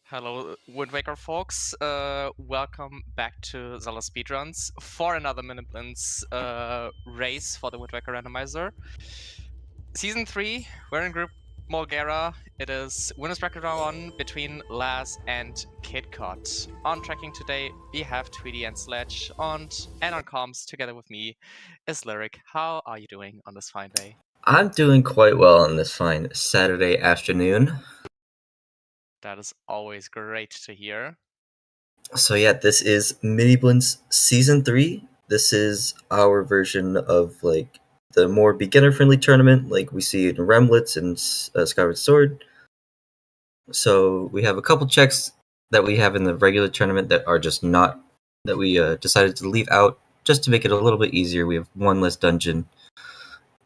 Hello, Wind Waker folks. Welcome back to ZeldaSpeedRuns for another Miniblins race for the Wind Waker Randomizer. Season 3, we're in group Molgera. It is winners bracket round 1 between Laz and Kitcot. On tracking today, we have Tweety and Sledge, and on comms, together with me, is Lyric. How are you doing on this fine day? I'm doing quite well on this fine Saturday afternoon. That is always great to hear. So yeah, this is Miniblins Season 3. This is our version of like the more beginner-friendly tournament like we see in Remlets and Skyward Sword. So we have a couple checks that we have in the regular tournament that are just not, that we decided to leave out just to make it a little bit easier. We have one less dungeon.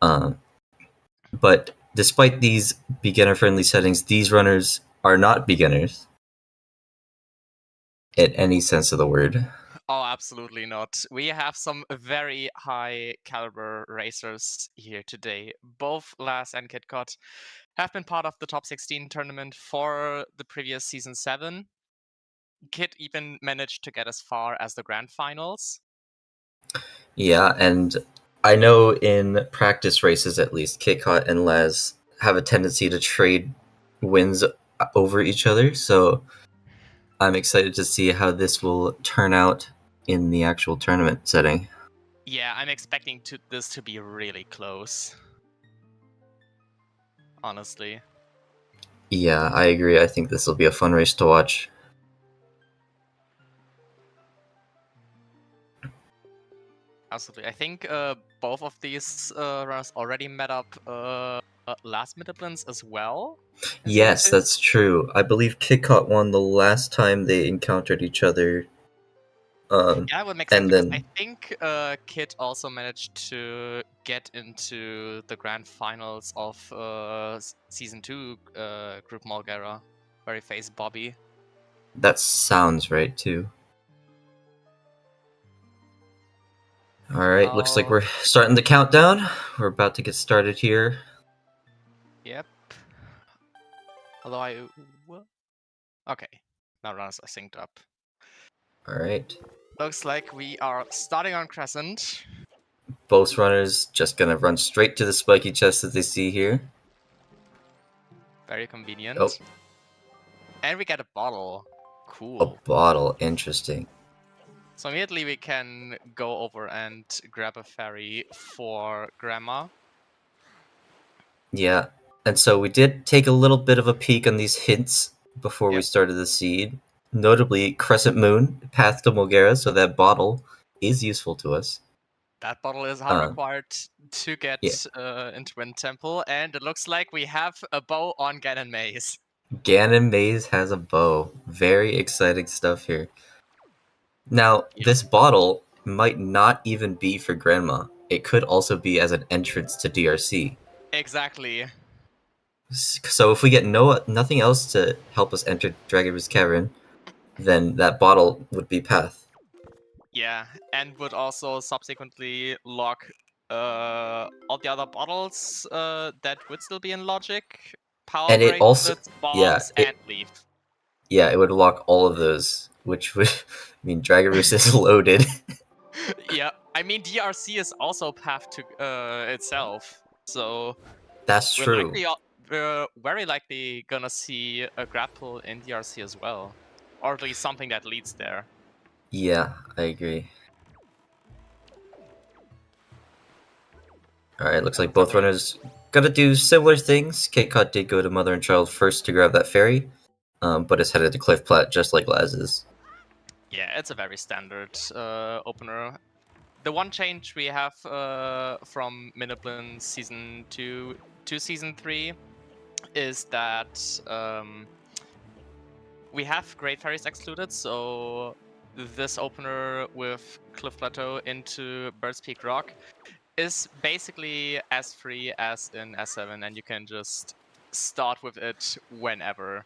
But despite these beginner-friendly settings, these runners are not beginners in any sense of the word. Oh, absolutely not. We have some very high caliber racers here today. Both Laz and Kitcot have been part of the top 16 tournament for the previous season 7. Kit even managed to get as far as the grand finals. Yeah, and I know in practice races at least, Kitcot and Laz have a tendency to trade wins over each other, so I'm excited to see how this will turn out in the actual tournament setting. Yeah, I'm expecting this to be really close. Honestly. Yeah, I agree. I think this will be a fun race to watch. Absolutely. I think both of these runners already met up last Miniblins as well. Yes, that's true. I believe Kitcot won the last time they encountered each other. Yeah, that would make sense And because then I think Kit also managed to get into the grand finals of season 2 Group Molgera, where he faced Bobby. that sounds right too. Alright, looks like we're starting the countdown. We're about to get started here. Yep. Although okay. Now runners are synced up. Alright. Looks like we are starting on Crescent. Both runners just gonna run straight to the spiky chest that they see here. Very convenient. Oh. And we get a bottle. A Cool. bottle, interesting. So immediately we can go over and grab a fairy for Grandma. Yeah, and so we did take a little bit of a peek on these hints before we Yep. started the seed. Notably, Crescent Moon, Path to Molgera, so that bottle is useful to us. That bottle is hard required to get into Wind Temple, and it looks like we have a bow on Ganon Maze. Ganon Maze has a bow. Very exciting stuff here. Now, this bottle might not even be for Grandma. It could also be as an entrance to DRC. Exactly. So if we get nothing else to help us enter Dragon's Cavern, then that bottle would be Path. Yeah, and would also subsequently lock all the other bottles that would still be in Logic, Power And it also, bombs, and Leaf. Yeah, it would lock all of those, which would mean Dragon's is loaded. Yeah, I mean DRC is also Path to itself, so that's true. We're very likely gonna see a grapple in DRC as well, or at least something that leads there. Yeah, I agree. Alright, looks like both runners gotta do similar things. Kitcot did go to Mother and Child first to grab that fairy, but is headed to Cliff Plat just like Laz's. Yeah, it's a very standard opener. The one change we have from Miniblins Season 2 to Season 3 is that we have Great Fairies excluded, so this opener with Cliff Plateau into Bird's Peak Rock is basically as free as in S7, and you can just start with it whenever.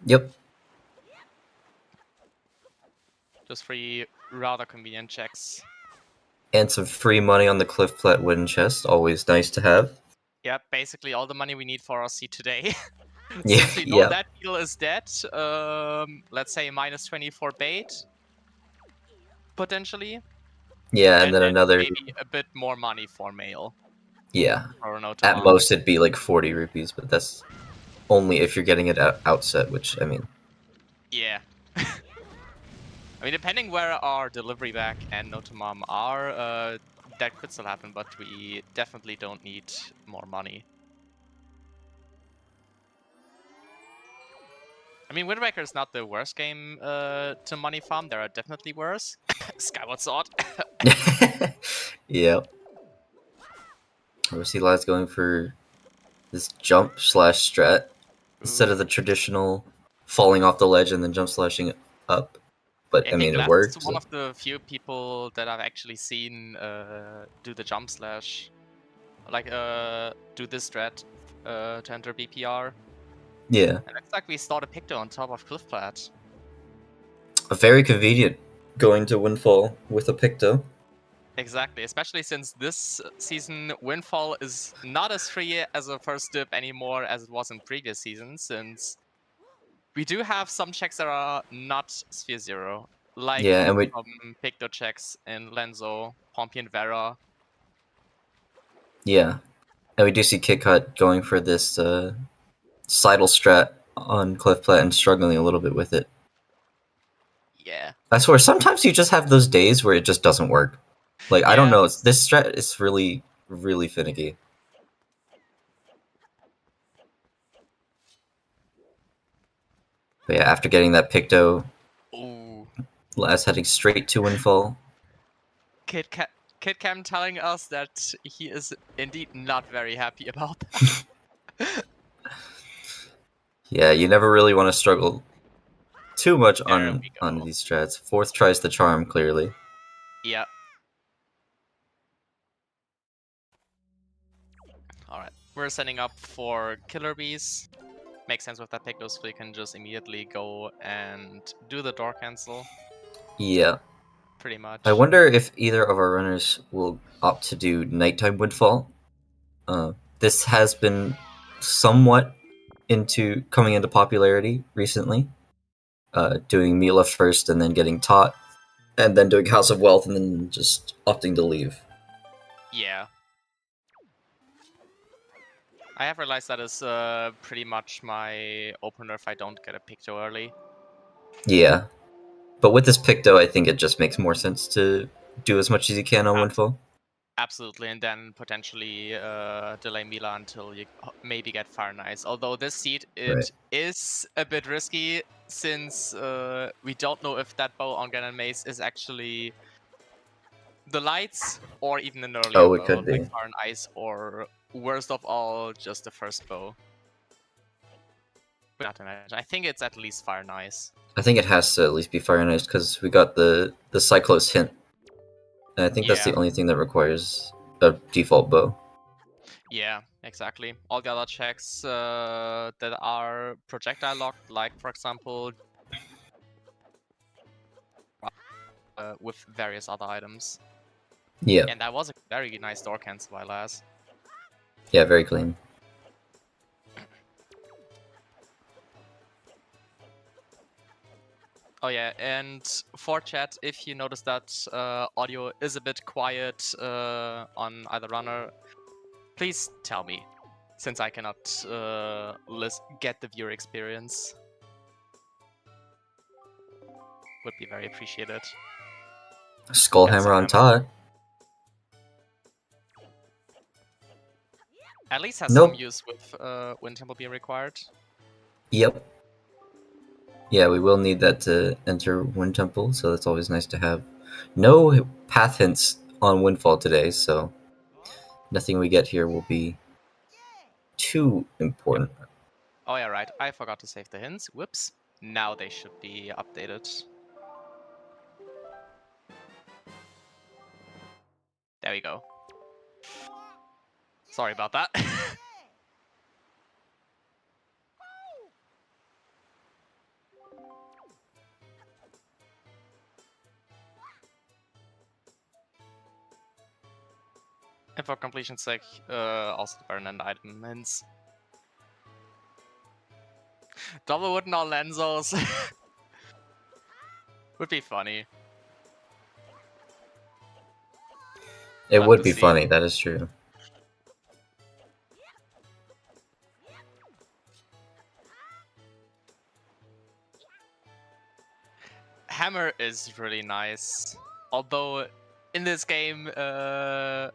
Yep. Just free, rather convenient checks. And some free money on the Cliff Plat wooden chest, always nice to have. Yeah, basically all the money we need for our seat today. Since we know Yeah. that beetle is dead, let's say -20 for bait, potentially. Yeah, and then another. Maybe a bit more money for mail. Yeah. Or no At Tamam. most, it'd be like 40 rupees, but that's only if you're getting it at outset, which, I mean. Yeah. I mean, depending where our delivery bag and no Tamam are, that could still happen, but we definitely don't need more money. I mean, Wind Waker is not the worst game to money farm. There are definitely worse. Skyward Sword. Yeah. We see Laz going for this jump slash strat instead of the traditional falling off the ledge and then jump slashing up. But I mean, it Laz worked. is one of the few people that I've actually seen do the jump slash, like do this strat to enter BPR. Yeah. And it looks like we start a Picto on top of Cliff Plat. Very convenient going to Windfall with a Picto. Exactly, especially since this season Windfall is not as free as a first dip anymore as it was in previous seasons, since we do have some checks that are not Sphere Zero, like Picto checks in Lenzo, Pompey and Vera. Yeah, and we do see Kitcot going for this sidle strat on Cliff Plat and struggling a little bit with it. Yeah. I swear, sometimes you just have those days where it just doesn't work. Like, I don't know, this strat is really, really finicky. But yeah, after getting that Picto, Laz heading straight to Windfall. Kitcam telling us that he is indeed not very happy about that. Yeah, you never really want to struggle too much on these strats. Fourth tries the charm, clearly. Yeah. Alright, we're setting up for Killer Bees. Makes sense with that Picto, so we can just immediately go and do the door cancel. Yeah. Pretty much. I wonder if either of our runners will opt to do Nighttime Windfall. This has been somewhat coming into popularity recently. Doing Mila first and then getting taught, and then doing House of Wealth and then just opting to leave. Yeah. I have realized that is pretty much my opener if I don't get a Picto early. Yeah. But with this Picto, I think it just makes more sense to do as much as you can on Windfall. Absolutely, and then potentially delay Mila until you maybe get Fire and Ice. Although this seed, it is a bit risky, since we don't know if that bow on Ganon Maze is actually the lights or even an earlier bow, could be. like Fire and Ice, or worst of all, just the first bow. Not to imagine. I think it's at least Fire and Ice. I think it has to at least be Fire and Ice because we got the Cyclos hint. And I think that's the only thing that requires a default bow. Yeah, exactly. All the other checks that are projectile locked, like for example, with various other items. Yeah. And that was a very nice door cancel by Laz. Yeah, very clean. Oh yeah, and for chat, if you notice that audio is a bit quiet on either runner, please tell me, since I cannot get the viewer experience. Would be very appreciated. Skullhammer on Todd. At least has some use with Wind Temple being required. Yep. Yeah, we will need that to enter Wind Temple, so that's always nice to have. No path hints on Windfall today, so nothing we get here will be too important. Yep. Oh yeah, right. I forgot to save the hints. Whoops. Now they should be updated. There we go. Sorry about that. And for completion's sake, also the burn and item hints. Double wooden or Lenzos would be funny. It Love would to be see. funny, that is true. Hammer is really nice. Although in this game, it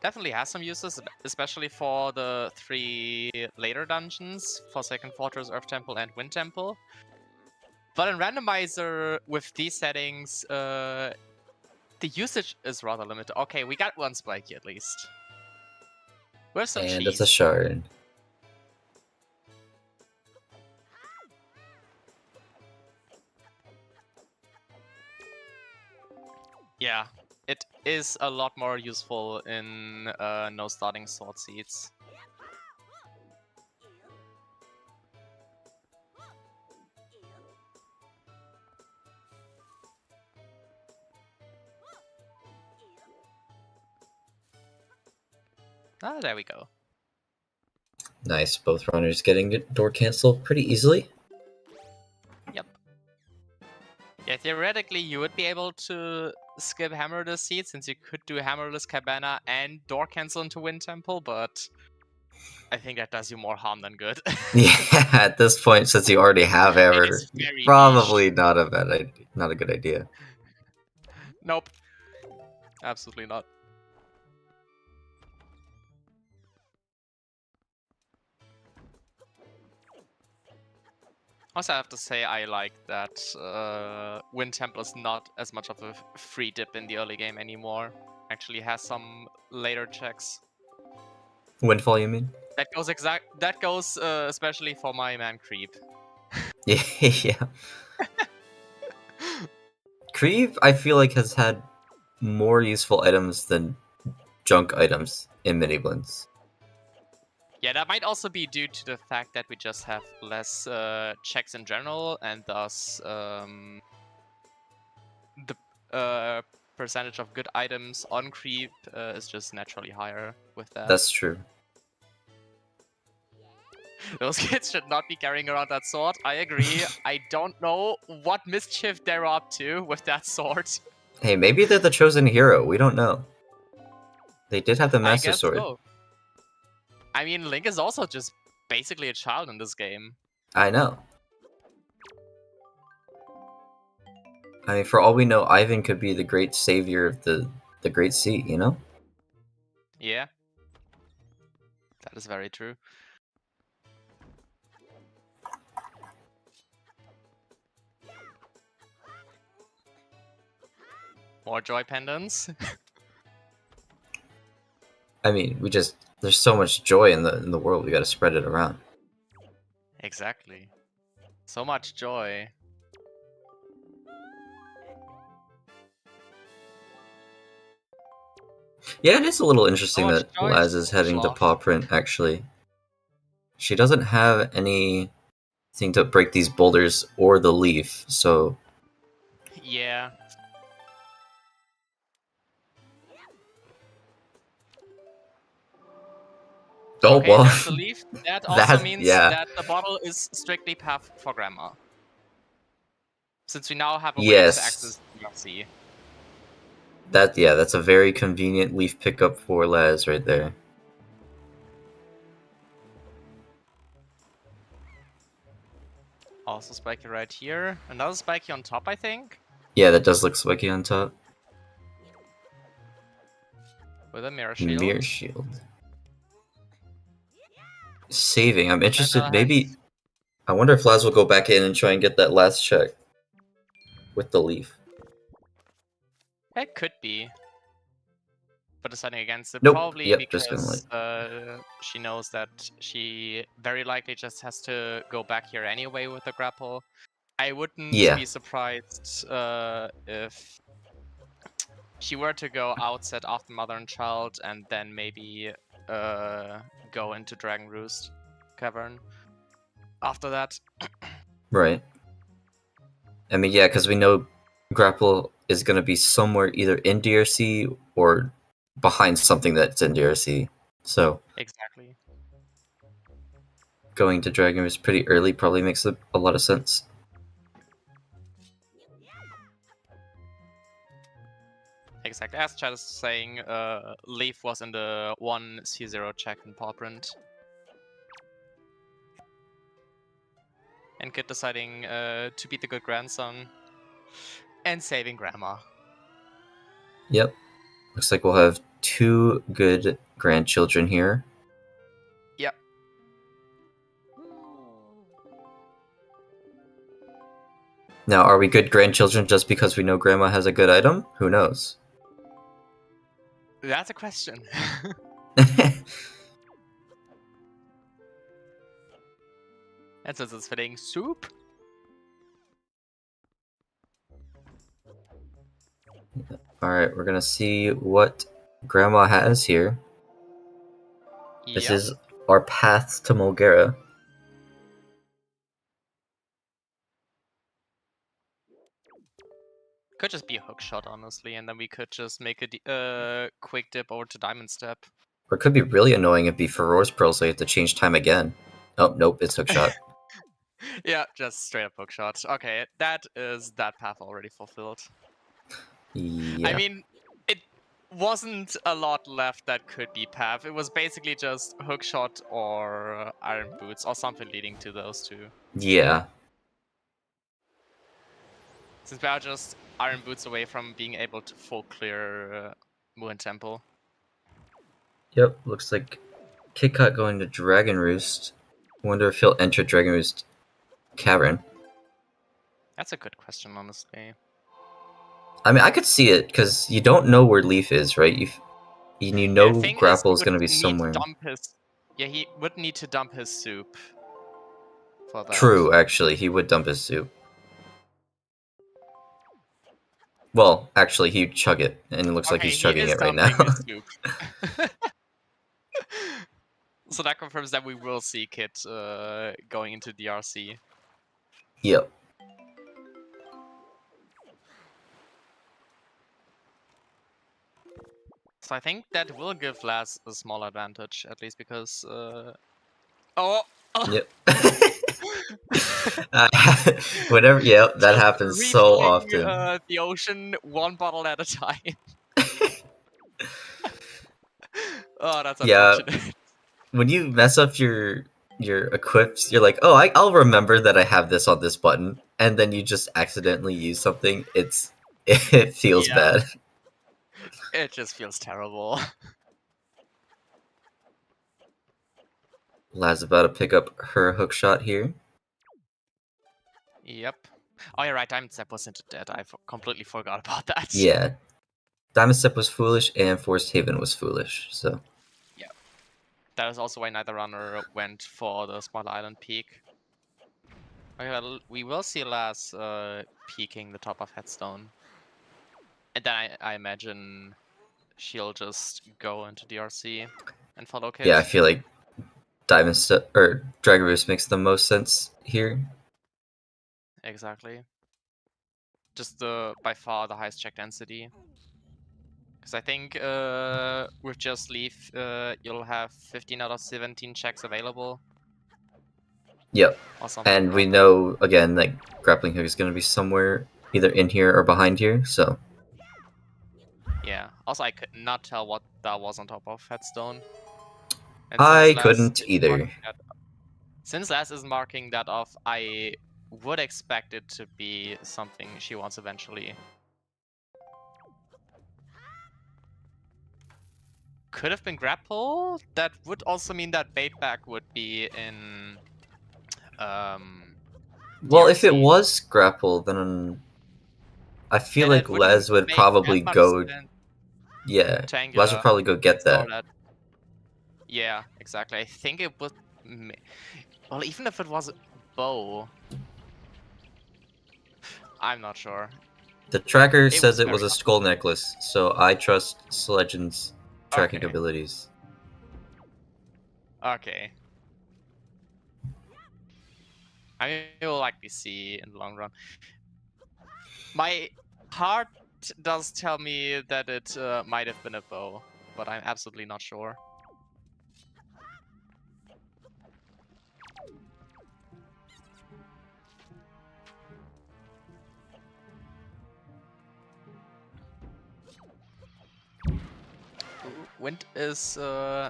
definitely has some uses, especially for the 3 later dungeons, Forsaken Fortress, Earth Temple, and Wind Temple. But in Randomizer, with these settings, the usage is rather limited. Okay, we got one spiky at least. Where's some And cheese? it's a shard. Yeah, it is a lot more useful in no starting sword seeds. Ah, there we go. Nice, both runners getting it door cancelled pretty easily. Yep. Yeah, theoretically you would be able to skip Hammerless Seed since you could do Hammerless Cabana and door cancel into Wind Temple, but I think that does you more harm than good. Yeah, at this point, since you already have It Hammer, is very probably niche. not a bad idea, not a good idea. Nope. Absolutely not. Also, I have to say I like that Wind Temple is not as much of a free dip in the early game anymore. Actually has some later checks. Windfall, you mean? That goes especially for my man Creep. Yeah, yeah. Creep, I feel like, has had more useful items than junk items in Miniblins. Yeah, that might also be due to the fact that we just have less checks in general, and thus the percentage of good items on Creep is just naturally higher with that. That's true. Those kids should not be carrying around that sword. I agree. I don't know what mischief they're up to with that sword. Hey, maybe they're the chosen hero. We don't know. They did have the I Master guess Sword. so. I mean, Link is also just basically a child in this game. I know. I mean, for all we know, Ivan could be the great savior of the Great Sea, you know? Yeah. That is very true. More joy pendants. I mean, there's so much joy in the world. We got to spread it around. Exactly. So much joy. Yeah, it is a little interesting much that joy, Laz is so much heading to love. paw print, actually. She doesn't have anything to break these boulders or the leaf, so... Yeah. Oh, Okay, well... there's the leaf. That also means yeah. that the bottle is strictly path for Grandma. Since we now have a way to Yes. access DLC. That's a very convenient leaf pickup for Laz right there. Also spiky right here. Another spiky on top, I think. Yeah, that does look spiky on top. With a mirror shield. Mirror shield. Saving. I'm interested. Maybe... I wonder if Laz will go back in and try and get that last check. With the leaf. It could be. But deciding against it, Nope. probably Yep, because just gonna she knows that she very likely just has to go back here anyway with the grapple. I wouldn't be surprised if she were to go outset after Mother and Child and then maybe go into Dragon Roost Cavern after that. Right. I mean, yeah, because we know grapple is going to be somewhere either in DRC or behind something that's in DRC. So Exactly. going to Dragon Roost pretty early probably makes a lot of sense. Exactly. As Chad is saying, Leaf was in the 1C0 check in paw print. And Kid deciding to beat the good grandson and saving grandma. Yep. Looks like we'll have 2 good grandchildren here. Yep. Now, are we good grandchildren just because we know grandma has a good item? Who knows? That's a question. And since it's fitting, soup. Alright, we're gonna see what grandma has here. This Yep. is our path to Molgera. Could just be a hook shot, honestly, and then we could just make a quick dip over to Diamond Step. Or it could be really annoying if it be Ferore's Pearl, so you have to change time again. Oh, nope, it's hook shot. Yeah, just straight up hook shot. Okay, that is that path already fulfilled. Yeah. I mean, it wasn't a lot left that could be path. It was basically just hook shot or iron boots or something leading to those two. Yeah. Since we are just iron boots away from being able to full clear Moon Temple. Yep, looks like Kitcot going to Dragon Roost. Wonder if he'll enter Dragon Roost Cavern. That's a good question, honestly. I mean, I could see it, because you don't know where Leaf is, right? You know The thing Grapple is, is going to be he would need somewhere. to dump his... Yeah, he would need to dump his soup for that. True, actually, he would dump his soup. Well, actually, he'd chug it, and it looks like he's chugging it right now. His soup. So that confirms that we will see Kit going into DRC. Yep. So I think that will give Laz a small advantage, at least because... Oh! Yep. Whenever, yeah, that Just happens so reaching, often. the ocean one bottle at a time. Oh, that's Yeah, unfortunate. when you mess up your equips, you're like, oh, I'll remember that I have this on this button, and then you just accidentally use something. It feels bad. It just feels terrible. Laz about to pick up her hook shot here. Yep. Oh, you're right. Diamond Step was into dead. I completely forgot about that. Yeah, Diamond Step was foolish, and Forest Haven was foolish. So yeah, that is also why neither runner went for the small island peak. Okay, we will see Laz peeking the top of Headstone, and then I imagine she'll just go into DRC and follow Kit. yeah, I feel like Diamond Step or Dragon Roost makes the most sense here. Exactly. Just the by far the highest check density. Because I think with just Leaf, you'll have 15 out of 17 checks available. Yep. And Like we know again that grappling hook is going to be somewhere either in here or behind here. So yeah. Also, I could not tell what that was on top of Headstone. And I couldn't either. Since Laz is marking that off, I would expect it to be something she wants eventually. Could have been grapple. That would also mean that baitback would be in. Well, if it DRC. was grapple, then I feel Then like it wouldn't Les would make probably that much go. sense Yeah, to Les would probably go get that. Yeah, exactly. I think it would. Well, even if it was a bow, I'm not sure. The tracker It says was it was very a skull necklace, so I trust Sledgen's tracking Okay. abilities. Okay. I will likely see in the long run. My heart does tell me that it might have been a bow, but I'm absolutely not sure. Wind is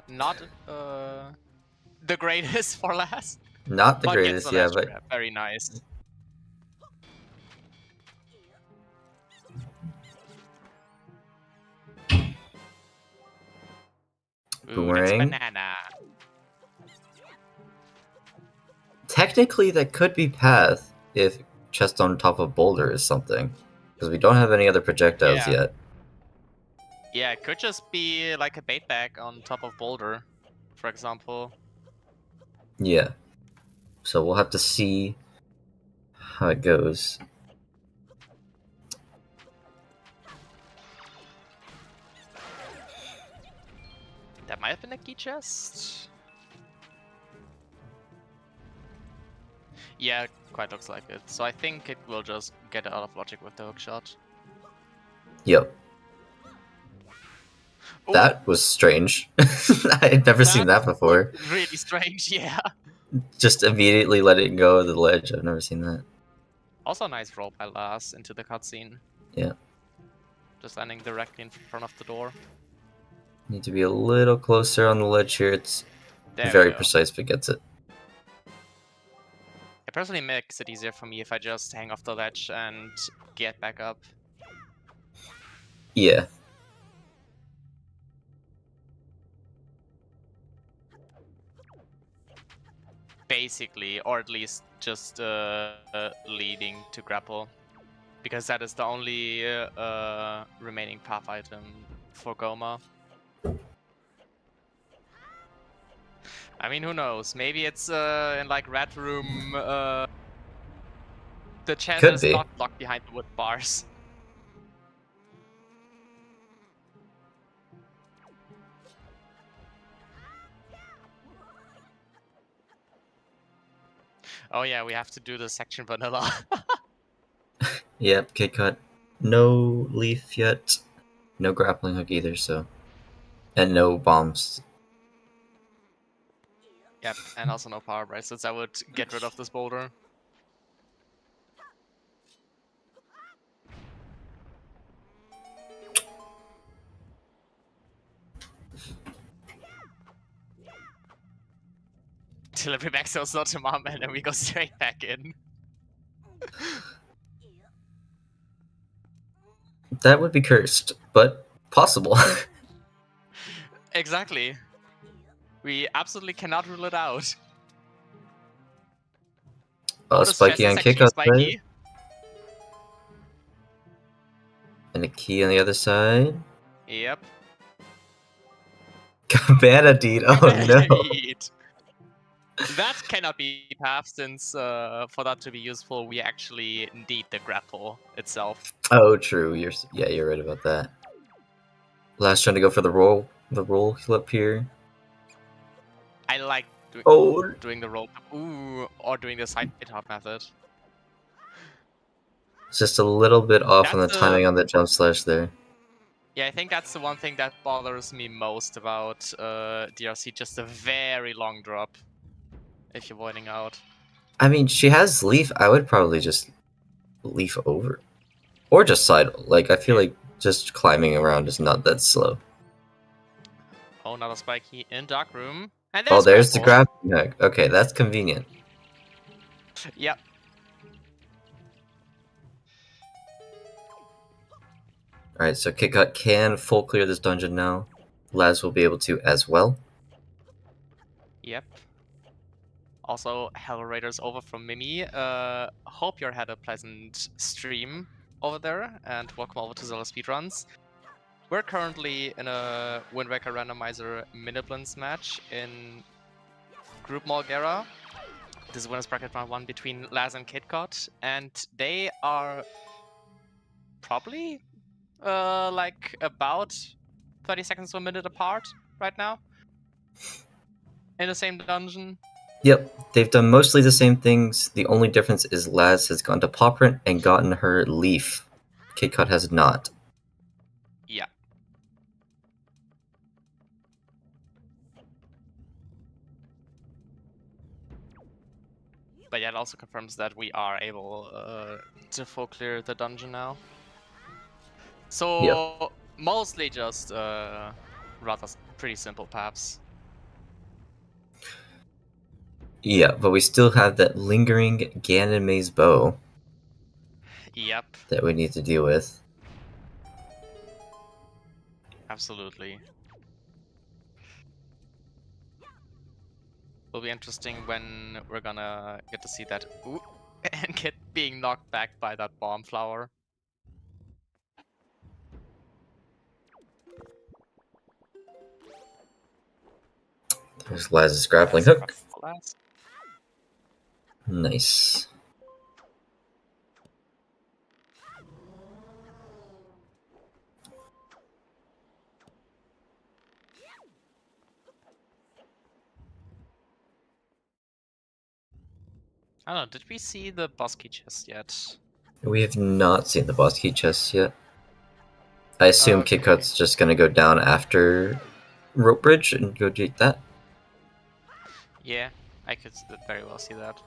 not the greatest for last. Not the But gets greatest, the yeah, last but grab. Very nice. Ooh, that's a boomerang. banana. Technically, that could be path if chest on top of boulder is something, because we don't have any other projectiles Yeah. yet. Yeah, it could just be like a bait bag on top of boulder, for example. Yeah. So we'll have to see how it goes. That might have been a key chest. Yeah, quite looks like it. So I think it will just get out of logic with the hook shot. Yep. Ooh, That was strange. I had never seen that before. Really strange, yeah. Just immediately let it go of the ledge. I've never seen that. Also a nice roll by Lars into the cutscene. Yeah. Just landing directly in front of the door. Need to be a little closer on the ledge here. It's There we very go. precise if it gets it. It personally makes it easier for me if I just hang off the ledge and get back up. Yeah. Basically, or at least just leading to grapple. Because that is the only remaining path item for Goma. I mean, who knows? Maybe it's in like Red Room. The chest Could is be. not blocked behind the wood bars. Oh yeah, we have to do the section vanilla. Yep, Kitcot. No leaf yet. No grappling hook either, so. And no bombs. Yep, and also no power bracelets. I would get rid of this boulder. Delivery back so not to mom, and then we go straight back in. That would be cursed, but possible. Exactly. We absolutely cannot rule it out. Oh, this spiky chest on is actually Kitcot side. spiky. And a key on the other side. Yep. Cabana deed. Oh no. Indeed. That cannot be path since for that to be useful, we actually need the grapple itself. Oh, true. You're right about that. Last trying to go for the roll flip here. I like Oh, doing the roll, or doing the side hop method. it's just a little bit off on the That's timing on the jump slash there. Yeah, I think that's the one thing that bothers me most about DRC, just a very long drop if you're avoiding out. I mean, she has leaf. I would probably just leaf over. Or just side. Like, I feel like just climbing around is not that slow. Oh, another spiky in dark room. And There's the grapple. grappling hook. Okay, that's convenient. Yep. Alright, so Kitcot can full clear this dungeon now. Laz will be able to as well. Yep. Also, Hello Raiders over from Mimi. Hope you had a pleasant stream over there, and welcome over to ZeldaSpeedRuns. We're currently in a Wind Waker Randomizer Miniblins match in Group Molgera. This is winners bracket round 1 between Laz and Kitcot, and they are probably like about 30 seconds to a minute apart right now in the same dungeon. Yep, they've done mostly the same things. The only difference is Laz has gone to paw print and gotten her leaf. Kitcot has not. Yeah. But yeah, it also confirms that we are able to full clear the dungeon now. So mostly just rather pretty simple paths. Yeah, but we still have that lingering Ganon Maze bow Yep, that we need to deal with. absolutely. Will be interesting when we're gonna get to see that and get being knocked back by that bomb flower. There's Laz's grappling That's hook. Laz. Nice. I don't know, did we see the boss key chest yet? We have not seen the boss key chest yet. I assume Okay. Kitcot's just gonna go down after Rope Bridge and go get that. Yeah, I could very well see that.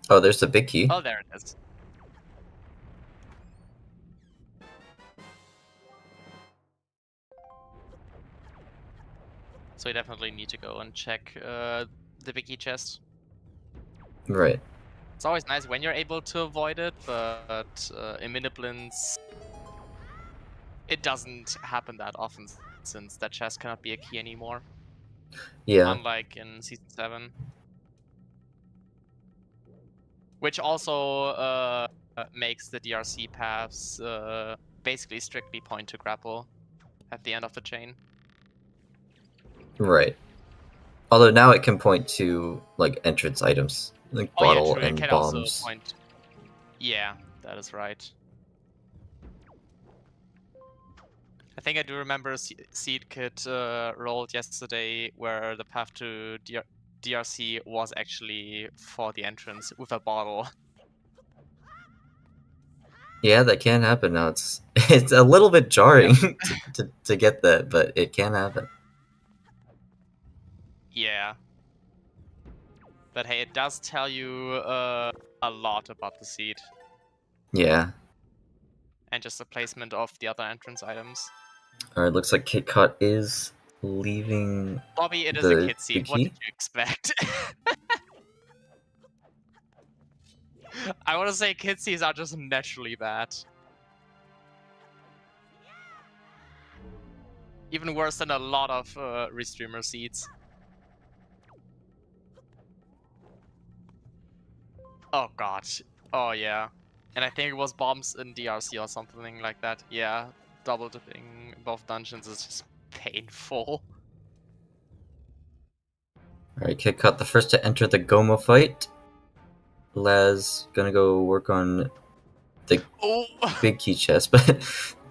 Oh, there's the big key. Oh, there it is. So we definitely need to go and check the big key chest. Right. It's always nice when you're able to avoid it, but in Miniblins, it doesn't happen that often since that chest cannot be a key anymore. Yeah. Unlike in Season 7. Which also makes the DRC paths basically strictly point to grapple at the end of the chain. Right. Although now it can point to like entrance items, like Oh yeah, bottle true. It and can bombs. also point. Yeah, that is right. I think I do remember a seed kit rolled yesterday where the path to DRC was actually for the entrance with a bottle. Yeah, that can happen now. It's a little bit jarring to get that, but it can happen. Yeah. But hey, it does tell you a lot about the seed. Yeah. And just the placement of the other entrance items. Alright, looks like Kitcot is leaving. Bobby, it is a kid seed. key? What did you expect? I want to say kid seeds are just naturally bad. Even worse than a lot of restreamer seeds. Oh god. Oh yeah. And I think it was bombs in DRC or something like that. Yeah, double dipping both dungeons is just painful. Alright, Kitcot the first to enter the Goma fight. Laz gonna go work on the big key chest, but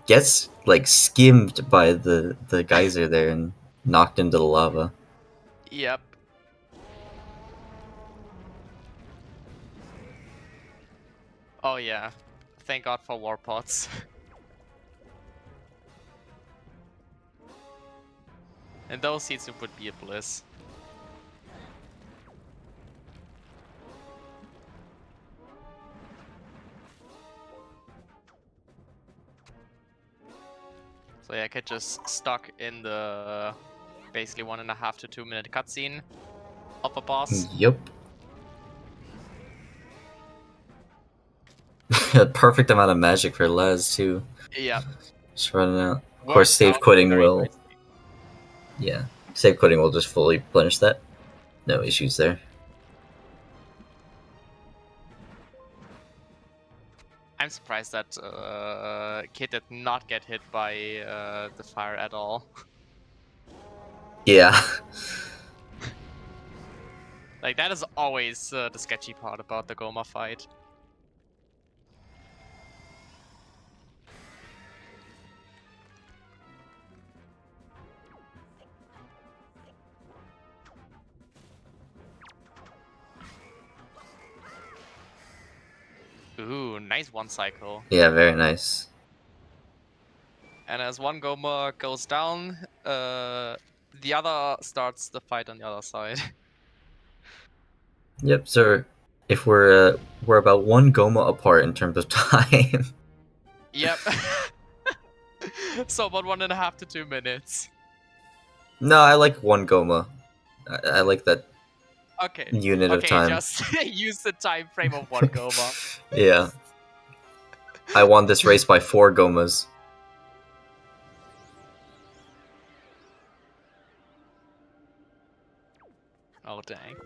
gets like skimmed by the geyser there and knocked into the lava. Yep. Oh yeah. Thank god for war pots. And those seeds would be a bliss. So yeah, I get just stuck in the basically 1.5 to 2 minute cutscene of a boss. Yep. Perfect amount of magic for Laz too. Yep. Just running out. Of Works course, save out quitting very will. nicely. Yeah, save quitting will just fully replenish that. No issues there. I'm surprised that Kid did not get hit by the fire at all. Yeah. Like, that is always the sketchy part about the Goma fight. Ooh, nice one cycle. Yeah, very nice. And as one Goma goes down, the other starts the fight on the other side. Yep. So if we're about one Goma apart in terms of time. Yep. So about 1.5 to 2 minutes. No, I like one Goma. I like that Okay. unit of Okay, time. just use the time frame of one Goma. Yeah. I won this race by 4 Gomas. Oh dang.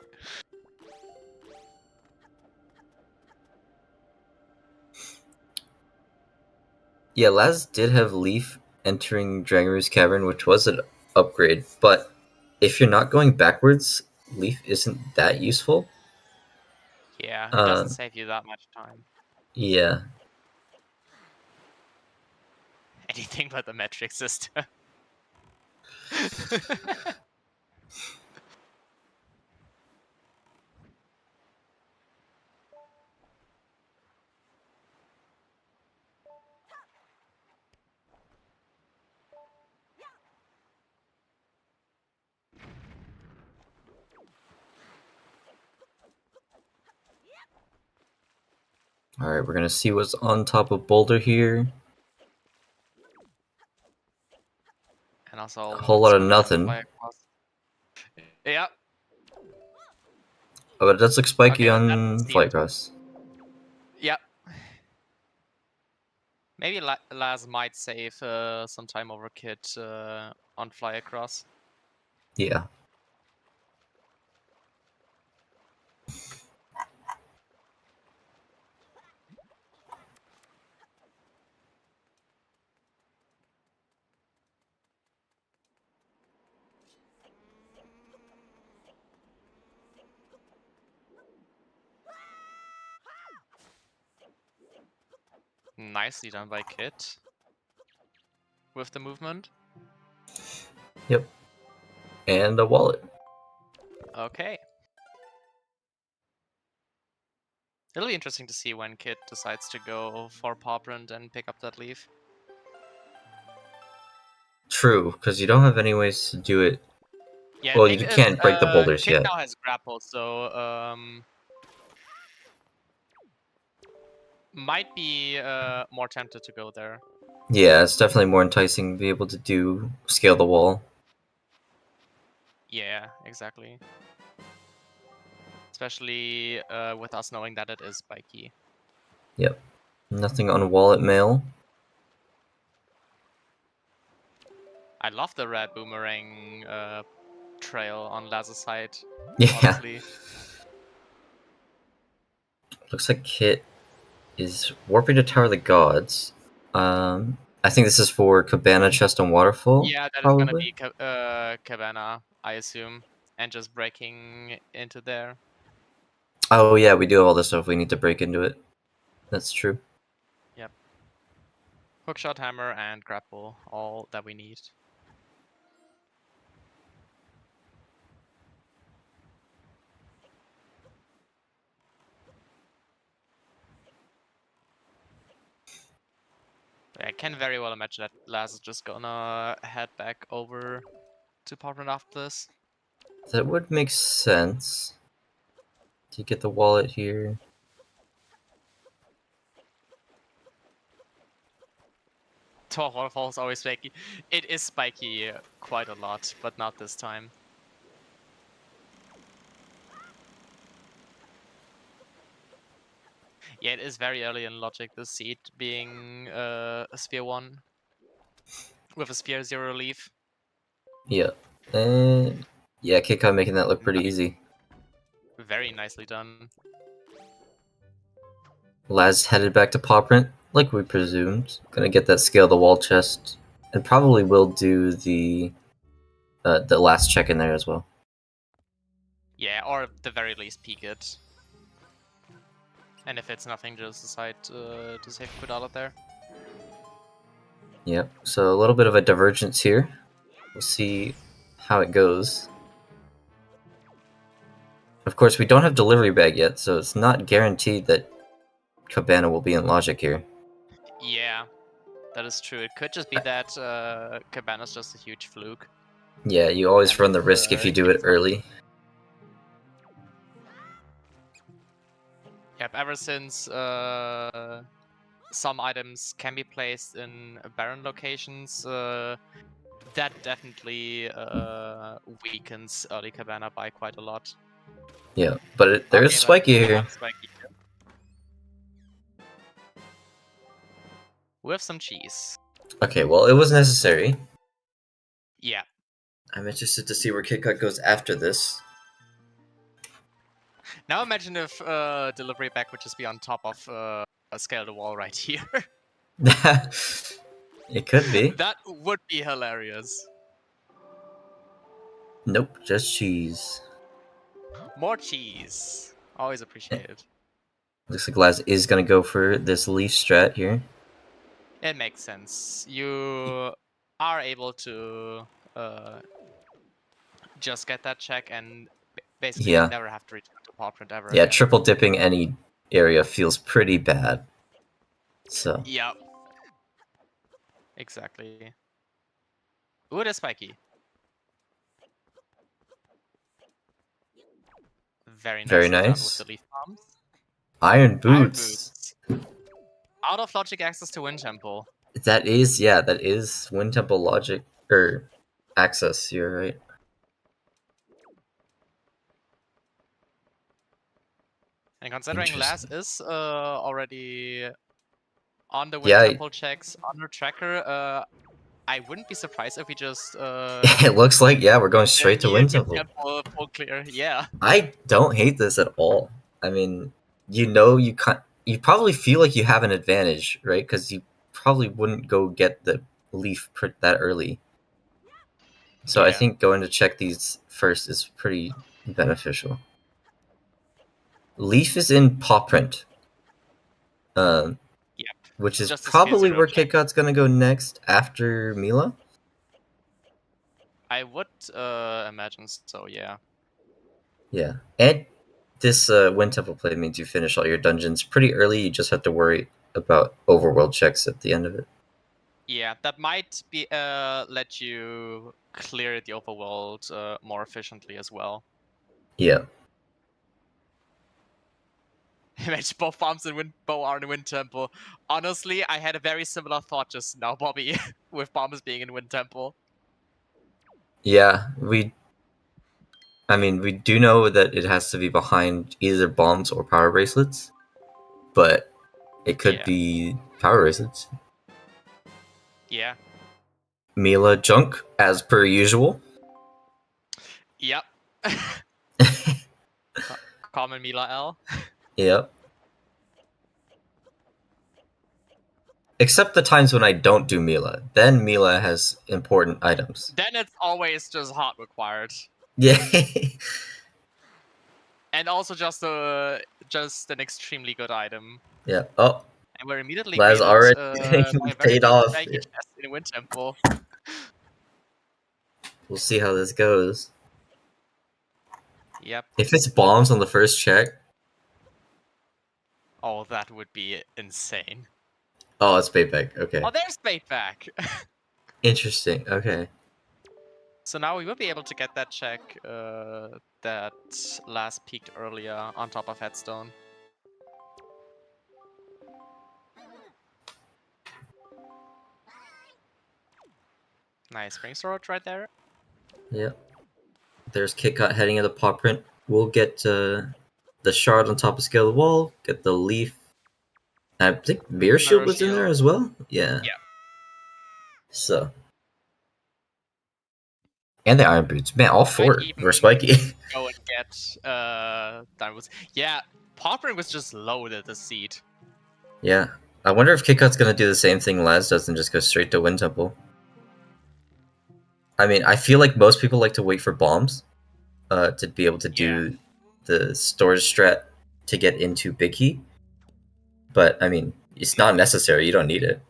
Yeah, Laz did have Leaf entering Dragoroo's Cavern, which was an upgrade, but if you're not going backwards, Leaf isn't that useful. Yeah, it doesn't save you that much time. Yeah. Anything but the metric system. Alright, we're gonna see what's on top of Boulder here. And also A whole lot of gonna nothing. fly across. Yeah. Oh, but it does look spiky Okay, on that's Flycross. yeah. Maybe Laz might save some time over Kit on fly across. Yeah. Nicely done by Kit with the movement. Yep. And a wallet. Okay. It'll be interesting to see when Kit decides to go for Pawprint and pick up that leaf. True, because you don't have any ways to do it. Yeah, Well, thing you is, can't break the boulders Kit yet. now has grapple, so might be more tempted to go there. Yeah, it's definitely more enticing to be able to do scale the wall. Yeah, exactly. Especially with us knowing that it is spiky. Yep. Nothing on wallet mail. I love the red boomerang trail on Laz's side. Yeah. Honestly. Looks like Kit is warping to Tower of the Gods. I think this is for Cabana, Chest, and Waterfall. Yeah, that is gonna probably. be Cabana, I assume, and just breaking into there. Oh yeah, we do have all this stuff we need to break into it. That's true. Yep. Hookshot, hammer, and grapple, all that we need. I can very well imagine that Laz is just gonna head back over to Pawprint after this. That would make sense. Do you get the wallet here? Tor Waterfall is always spiky. It is spiky quite a lot, but not this time. Yeah, it is very early in logic, the seed being a Sphere 1 with a Sphere 0 leaf. Yeah. And yeah, Kitcot making that look pretty easy. Very nicely done. Laz headed back to Pawprint, like we presumed. Gonna get that scale the wall chest, and probably will do the last check in there as well. Yeah, or at the very least peek it. And if it's nothing, just decide to save quit out of there. Yep. So a little bit of a divergence here. We'll see how it goes. Of course, we don't have delivery bag yet, so it's not guaranteed that Cabana will be in logic here. Yeah, that is true. It could just be that Cabana's just a huge fluke. Yeah, you always And, run the risk if you do it early. Yep, ever since some items can be placed in barren locations. That definitely weakens early Cabana by quite a lot. Yeah, but there is Okay, Spiky but we here. have Spiky here. With some cheese. Okay, well, it was necessary. Yeah. I'm interested to see where Kitcot goes after this. Now imagine if delivery back would just be on top of a scale the wall right here. It could be. That would be hilarious. Nope, just cheese. More cheese. Always appreciated. Looks like Laz is gonna go for this leaf strat here. It makes sense. You are able to just get that check and basically Yeah. never have to return to paw print ever Yeah, again. triple dipping any area feels pretty bad. So. Yep. Exactly. Ooh, it is spiky. Very Very nicely done with nice. the leaf bombs. Iron boots. Out of logic access to Wind Temple. That is Wind Temple logic or access. You're right. And considering Laz is already on the Wind Yeah. Temple checks on her tracker, I wouldn't be surprised if we just. It looks like we're going straight to Wind Temple. Full clear, yeah. I don't hate this at all. I mean, you probably feel like you have an advantage, right? Because you probably wouldn't go get the leaf that early. So I think going to check these first is pretty beneficial. Leaf is in paw print. Which is just probably where Kitcot's gonna go next after Mila. I would imagine so, yeah. Yeah, and this Wind Temple play means you finish all your dungeons pretty early. You just have to worry about overworld checks at the end of it. Yeah, that might be let you clear the overworld more efficiently as well. Yeah. Imagine both bombs and bow are in Wind Temple. Honestly, I had a very similar thought just now, Bobby, with bombs being in Wind Temple. Yeah, we do know that it has to be behind either bombs or power bracelets, but it could be power bracelets. Yeah. Mila junk, as per usual. Yep. Common Mila L. Yep. Except the times when I don't do Mila. Then Mila has important items. Then it's always just hot required. Yeah. And also just an extremely good item. Yeah. Oh. And we're immediately Laz already paid off. In Wind Temple. We'll see how this goes. Yep. If it's bombs on the first check. Oh, that would be insane. Oh, it's Baitback. Okay. Oh, there's Baitback. Interesting. Okay. So now we will be able to get that check that last peaked earlier on top of Headstone. Nice Spring Sword right there. Yep. There's Kitcot heading into paw print. We'll get the shard on top of scale of the wall, get the leaf. I think Mirror Shield was in there as well. Yeah. Yeah. So. And the Iron Boots. Man, all four were spiky. Go and get Diamonds. Yeah, paw print was just loaded the seed. Yeah. I wonder if Kitcot's gonna do the same thing Laz does and just go straight to Wind Temple. I mean, I feel like most people like to wait for bombs to be able to do the storage strat to get into Big Key. But, I mean, it's not necessary. You don't need it.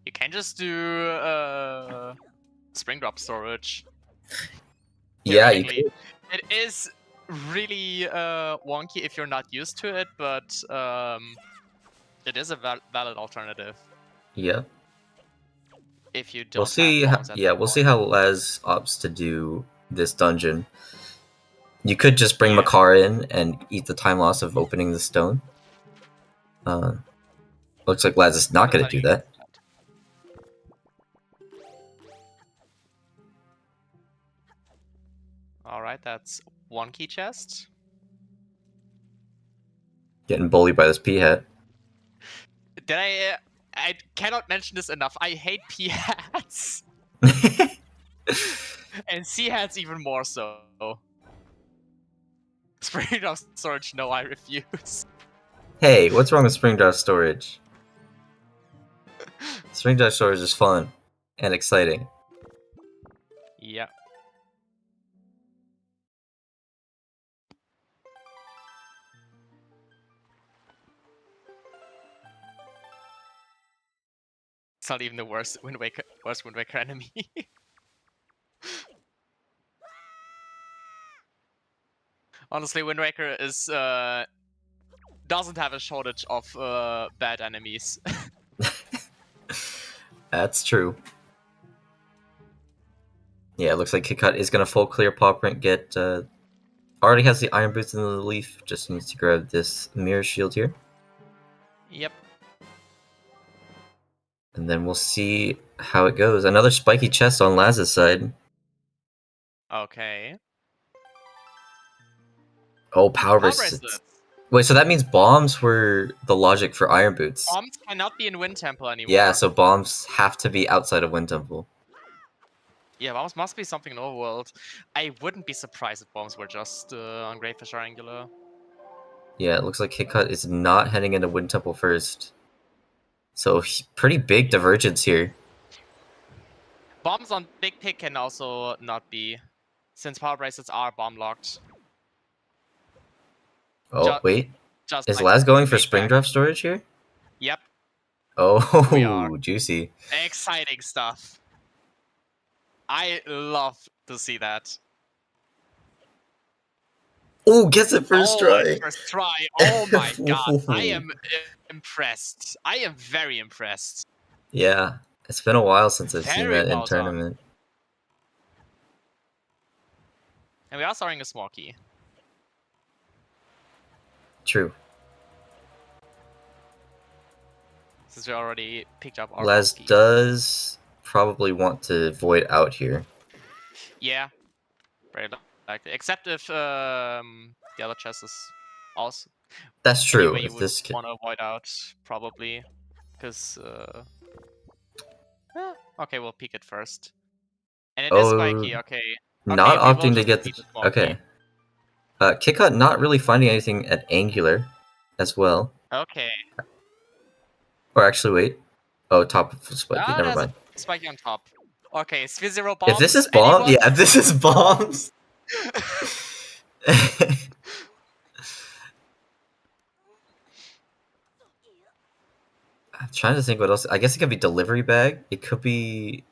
You can just do Spring Drop storage. Yeah, you could. It is really wonky if you're not used to it, but it is a valid alternative. Yeah. If you don't. We'll see. We'll see how Laz opts to do this dungeon. You could just bring Makar in and eat the time loss of opening the stone. Looks like Laz is not going to do that. Alright, that's one key chest. Getting bullied by this P-hat. Did I cannot mention this enough. I hate P-hats. And C-hats even more so. Spring of storage, no, I refuse. Hey, what's wrong with spring drive storage? Spring drive storage is fun and exciting. Yeah. It's not even the worst Wind Waker enemy. Honestly, Wind Waker is doesn't have a shortage of bad enemies. That's true. Yeah, it looks like Kitcot is gonna full clear paw print. Already has the iron boots in the leaf. Just needs to grab this mirror shield here. Yep. And then we'll see how it goes. Another spiky chest on Laz's side. Okay. Oh, power Power bracelets. bracelets. Wait, so that means bombs were the logic for iron boots. Bombs cannot be in Wind Temple anymore. Yeah, so bombs have to be outside of Wind Temple. Yeah, bombs must be something in Overworld. I wouldn't be surprised if bombs were just on Greyfish or Angular. Yeah, it looks like Kitcot is not heading into Wind Temple first. So, pretty big divergence here. Bombs on Big Pig can also not be, since power bracelets are bomb locked. Oh, wait. Just Is like Laz going for way spring back. drive storage here? Yep. We are. Oh, juicy. Exciting stuff. I love to see that. Oh, gets it first try. First try. Oh my god. I am impressed. I am very impressed. Yeah, it's been a while since I've seen Very that in well tournament. done. And we are starting a small key. True. Since we already picked up our Laz does probably want to void out here. Yeah. Very likely. Except if the other chest is also. That's true. Anyway, you if would this want to avoid out, probably. Because. Okay, we'll peek it first. And it is spiky, okay. Not we will opting to just get peek the. the small Okay. key. Kitcot not really finding anything at Angular as well. Okay. Or actually, wait. Oh, top of spiky. Never There's mind. a spiky on top. Okay, Sphere bombs. If this is bomb, anyone? yeah, if this is bombs. I'm trying to think what else. I guess it could be delivery bag. It could be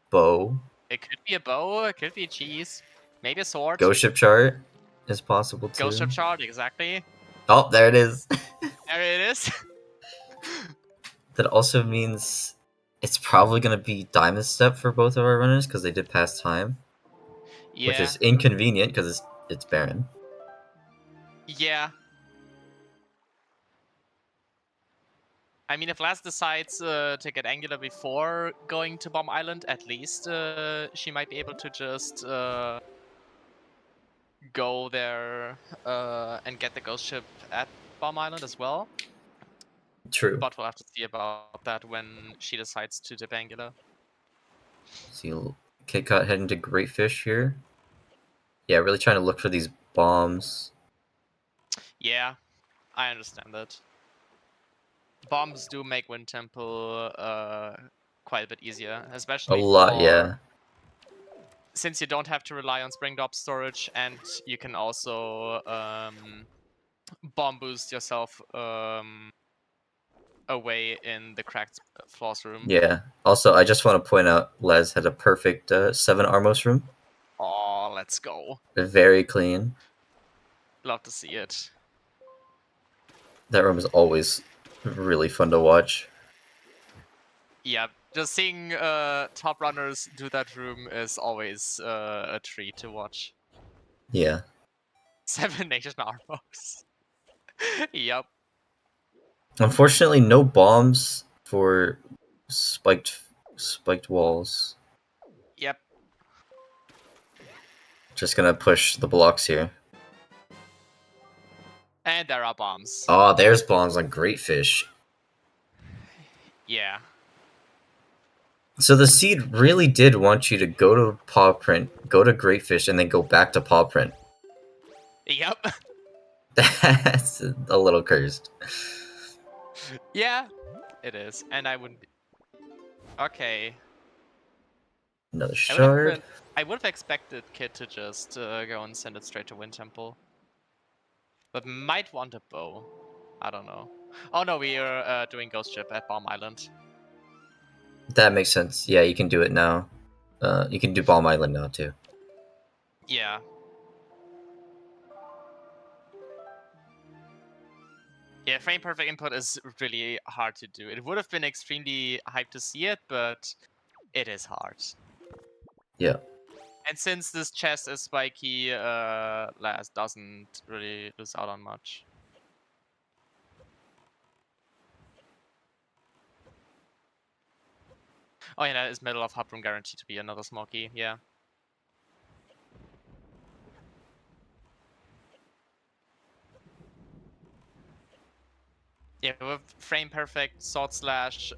bow. It could be a bow. It could be cheese. Maybe a sword. Ghost ship chart is possible too. Ghost ship chart, exactly. Oh, there it is. There it is. That also means it's probably going to be diamond step for both of our runners because they did pass time. Yeah. Which is inconvenient because it's barren. Yeah. I mean, if Laz decides to get Angular before going to Bomb Island, at least she might be able to just go there and get the ghost ship at Bomb Island as well. True. But we'll have to see about that when she decides to dip Angular. See, Kitcot heading to Great Fish here. Yeah, really trying to look for these bombs. Yeah, I understand that. Bombs do make Wind Temple quite a bit easier, especially A lot, yeah. Since you don't have to rely on Spring Drop storage, and you can also bomb boost yourself away in the cracked floss room. Yeah. Also, I just want to point out, Les had a perfect 7 Armos room. Oh, let's go. Very clean. Love to see it. That room is always really fun to watch. Yeah, just seeing top runners do that room is always a treat to watch. Yeah. 7 Nation Armos. Yep. Unfortunately, no bombs for spiked walls. Yep. Just gonna push the blocks here. And there are bombs. Oh, there's bombs on Great Fish. Yeah. So the seed really did want you to go to paw print, go to Great Fish, and then go back to paw print. Yep. That's a little cursed. Yeah, it is. And I wouldn't... Okay. Another shard. I would have expected Kid to just go and send it straight to Wind Temple. But might want a bow. I don't know. Oh no, we are doing Ghost Ship at Bomb Island. That makes sense. Yeah, you can do it now. You can do Bomb Island now too. Yeah. Yeah, frame perfect input is really hard to do. It would have been extremely hyped to see it, but it is hard. Yeah. And since this chest is spiky, Laz doesn't really lose out on much. Oh yeah, that is Middle of Hub Room guaranteed to be another smoky, yeah. Yeah, with frame perfect sword slash,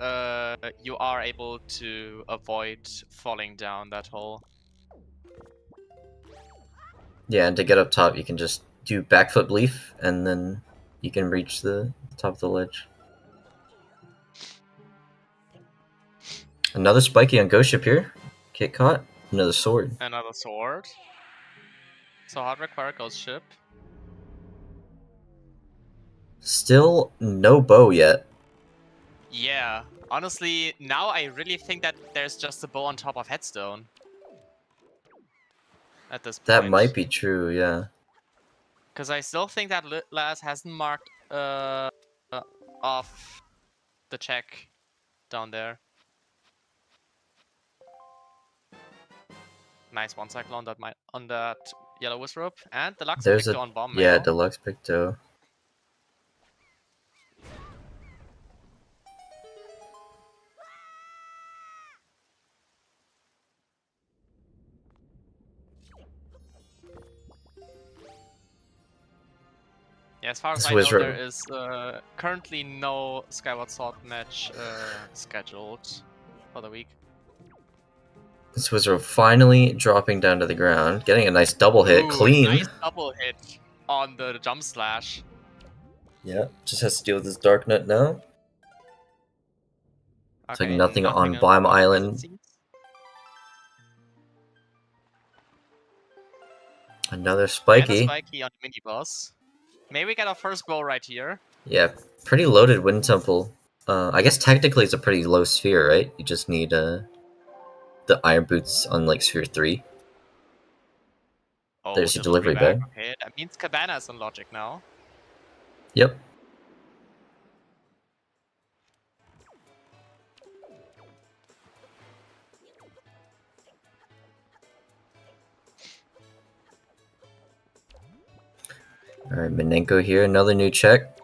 you are able to avoid falling down that hole. Yeah, and to get up top, you can just do backflip leaf, and then you can reach the top of the ledge. Another spiky on Ghost Ship here. Kitcot. Another sword. Another sword. So hard require Ghost Ship. Still no bow yet. Yeah, honestly, now I really think that there's just a bow on top of Headstone. At this point. That might be true, yeah. Because I still think that Laz hasn't marked off the check down there. Nice one cycle on that yellow wizard, and deluxe There's picto a on bomb yeah, mail. deluxe picto. Yeah, as far as This I know, wizard. there is currently no Skyward Sword match scheduled for the week. This wizard finally dropping down to the ground, getting a nice double hit, Ooh, clean. nice double hit on the jump slash. Yeah, just has to deal with this Dark Nut now. It's Okay, like nothing on Bomb Island. Another spiky. And a spiky on the mini boss. Maybe we get our first bow right here. Yeah, pretty loaded Wind Temple. I guess technically it's a pretty low sphere, right? You just need the Iron Boots on like Sphere 3. Oh, There's your delivery bag. Okay, that means Cabana is on logic now. Yep. Alright, Minenko here, another new check.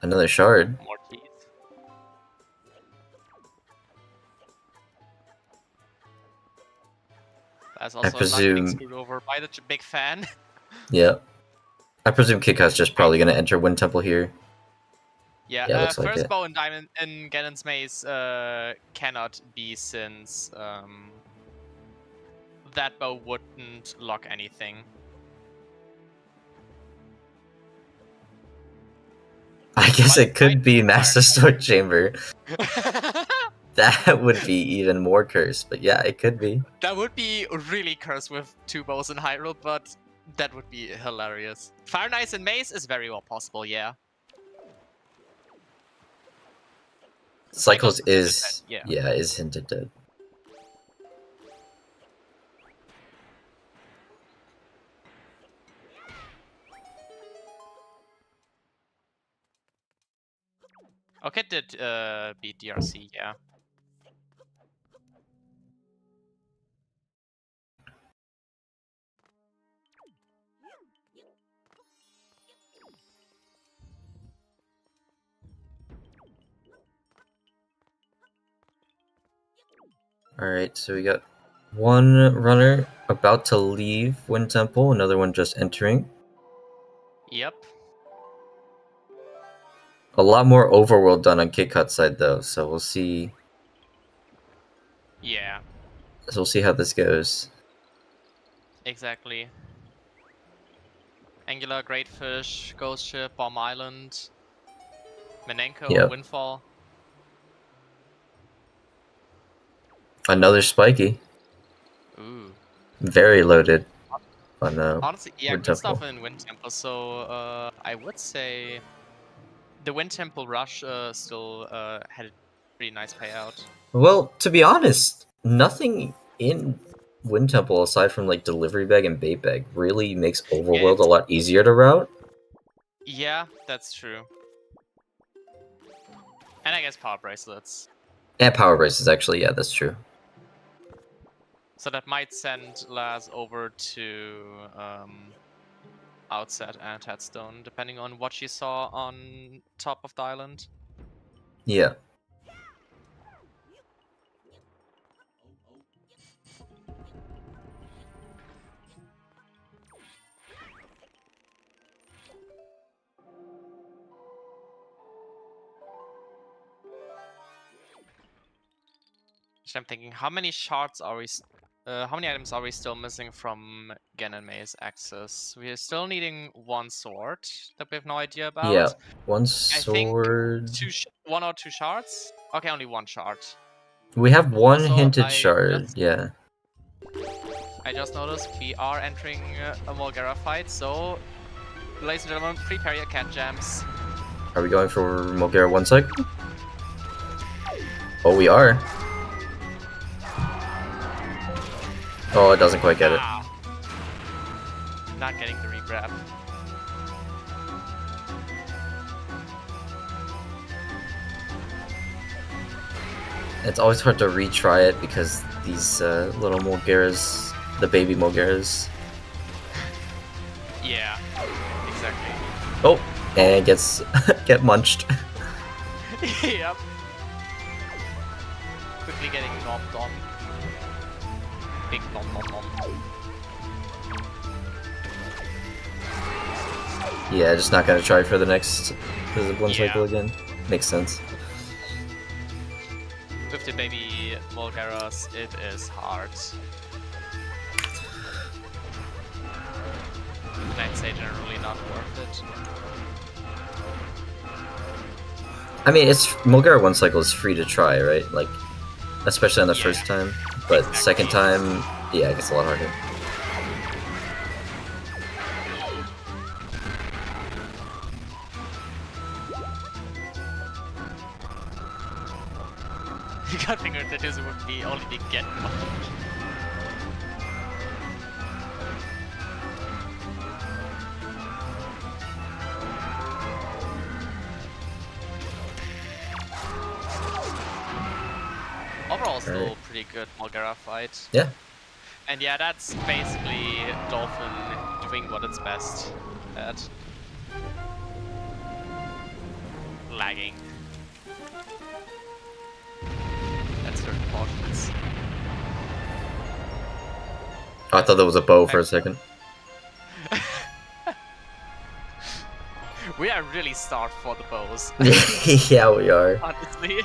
Another shard. More teeth. That's also not getting screwed over by the big fan. Yeah. I presume Kitcot's just probably going to enter Wind Temple here. Yeah, looks like first it. bow in Diamond in Ganon's Maze cannot be, since that bow wouldn't lock anything. I guess it could be Master Sword Chamber. That would be even more cursed, but yeah, it could be. That would be really cursed with two bows in Hyrule, but that would be hilarious. Fire Knights in Maze is very well possible, yeah. Cycles is yeah. Is hinted dead. Okay, did beat DRC, yeah. Alright, so we got one runner about to leave Wind Temple, another one just entering. Yep. A lot more overworld done on Kitcot's side though, so we'll see. Yeah. So we'll see how this goes. Exactly. Angular, Great Fish, Ghost Ship, Bomb Island, Menenko, Yep. Windfall. Another spiky. Ooh. Very loaded on Honestly, yeah, Wind good Temple. stuff in Wind Temple. So I would say the Wind Temple rush still had a pretty nice payout. Well, to be honest, nothing in Wind Temple aside from like Delivery Bag and Bait Bag really makes Overworld a lot easier to route. Yeah, that's true. And I guess Power Bracelets. And Power Braces, actually, yeah, that's true. So that might send Laz over to Outset and Headstone, depending on what she saw on top of the island. Yeah. I'm thinking, how many shards are we? How many items are we still missing from Gen and May's access? We're still needing one sword that we have no idea about. Yeah, one I think sword. one or two shards. Okay, only one shard. We have one Also, hinted shard. Yeah. I just noticed we are entering a Molgera fight, so ladies and gentlemen, prepare your cat jams. Are we going for Molgera 1 sec? Oh, we are. Oh, it doesn't quite get it. Not getting the regrab. It's always hard to retry it because these little Molgeras, the baby Molgeras. Yeah, exactly. Oh, and gets get munched. Yep. Quickly getting knocked on. Big nom nom nom. Yeah, just not gonna try for the next one cycle again. Makes sense. With the baby Molgeras, it is hard. And I'd say generally not worth it. I mean, it's Molgera 1 cycle is free to try, right? Like, especially on the first time. But second time, yeah, it gets a lot harder. You got finger tattoos would be only be get much. Overall, still pretty good Molgera fight. Yeah. And yeah, that's basically Dolphin doing what it's best at. Lagging. At certain portions. Oh, I thought that was a bow for a second. We are really starved for the bows. Yeah, we are. Honestly.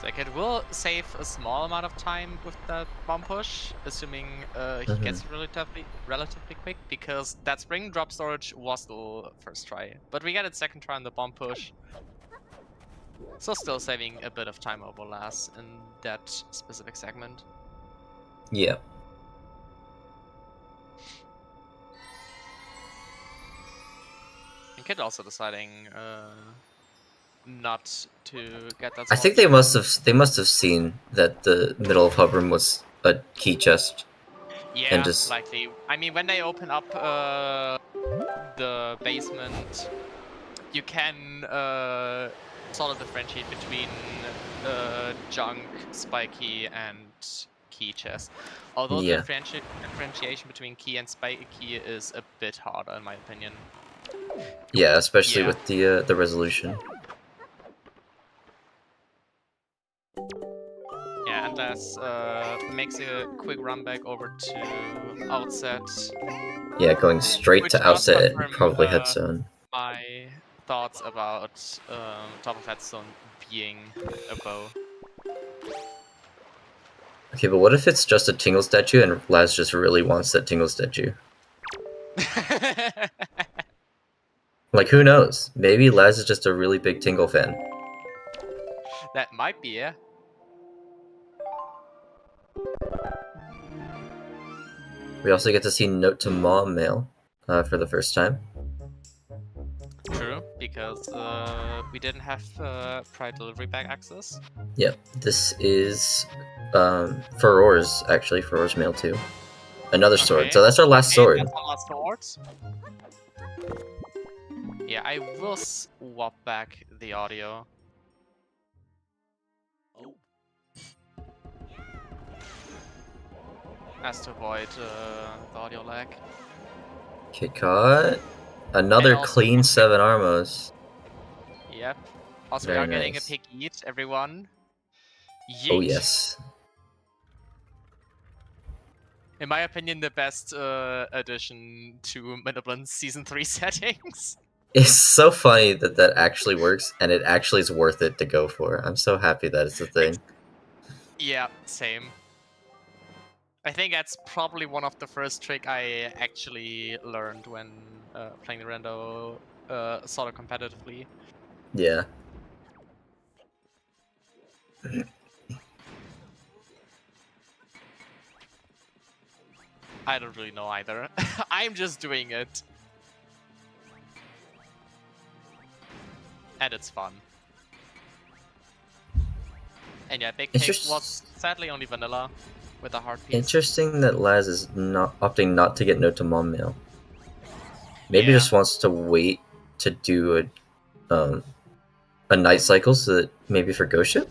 Like, it will save a small amount of time with that bomb push, assuming he gets it relatively quick, because that spring drop storage was the first try. But we get it second try on the bomb push. So still saving a bit of time over Laz in that specific segment. Yeah. And Kid also deciding not to get that. I think they must have seen that the middle of Hub Room was a key chest. Yeah, and just... likely. I mean, when they open up the basement, you can sort of differentiate between junk, spiky, and key chest. Although the differentiation between key and spiky is a bit harder, in my opinion. Yeah, especially with the resolution. Laz makes a quick run back over to Outset. Yeah, going straight Which to does Outset and confirm probably Head Zone. my thoughts about top of Head Zone being a bow. Okay, but what if it's just a Tingle statue and Laz just really wants that Tingle statue? Like, who knows? Maybe Laz is just a really big Tingle fan. That might be, yeah. We also get to see Note to Mom mail for the first time. True, because we didn't have prior delivery bag access. Yep, this is Furor's, actually, Furor's mail too. Another sword, so that's our last sword. That's our last sword. Yeah, I will swap back the audio. As to avoid the audio lag. Kitcot. Another clean 7 Armos. Yep. Also, Very we are getting a nice. pick each, everyone. Yeet. Oh, yes. In my opinion, the best addition to Miniblins Season 3 settings. It's so funny that that actually works, and it actually is worth it to go for. I'm so happy that it's a thing. Yeah, same. I think that's probably one of the first trick I actually learned when playing the Rando sort of competitively. Yeah. I don't really know either. I'm just doing it. And it's fun. And yeah, Big Pig was sadly only vanilla with a heart piece. Interesting that Laz is not opting not to get Note to Mom mail. Maybe just wants to wait to do a night cycle, so that maybe for Ghost Ship?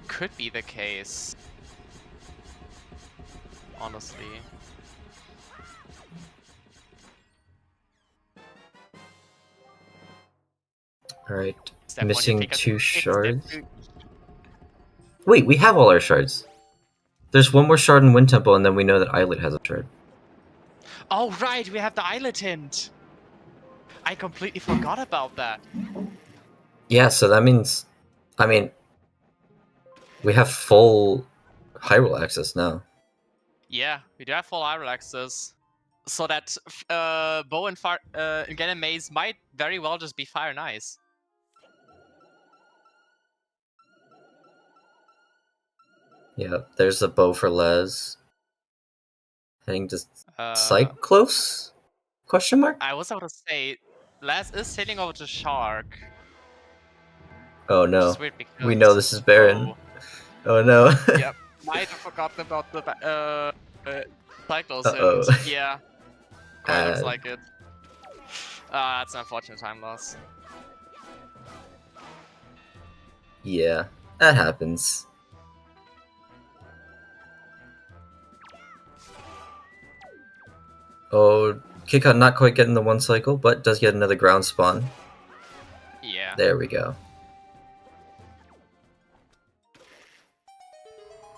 Could be the case. Honestly. Alright. Missing 2 shards. Step 2. Wait, we have all our shards. There's one more shard in Wind Temple, and then we know that Islet has a shard. Oh, right, we have the Islet hint. I completely forgot about that. Yeah, so that means, I mean, we have full Hyrule access now. Yeah, we do have full Hyrule access. So that Bow and Ganon Maze might very well just be Fire and Ice. Yeah, there's a bow for Les. Heading to Cyclos? Question mark? I was about to say, Les is sailing over to Shark. Oh no. Which is weird because, we know this is Baron. Oh no. Yep. Might have forgotten about the Cyclos hint. Yeah. Quite looks like it. That's an unfortunate time loss. Yeah, that happens. Oh, Kitcot not quite getting the 1 cycle, but does get another ground spawn. Yeah. There we go.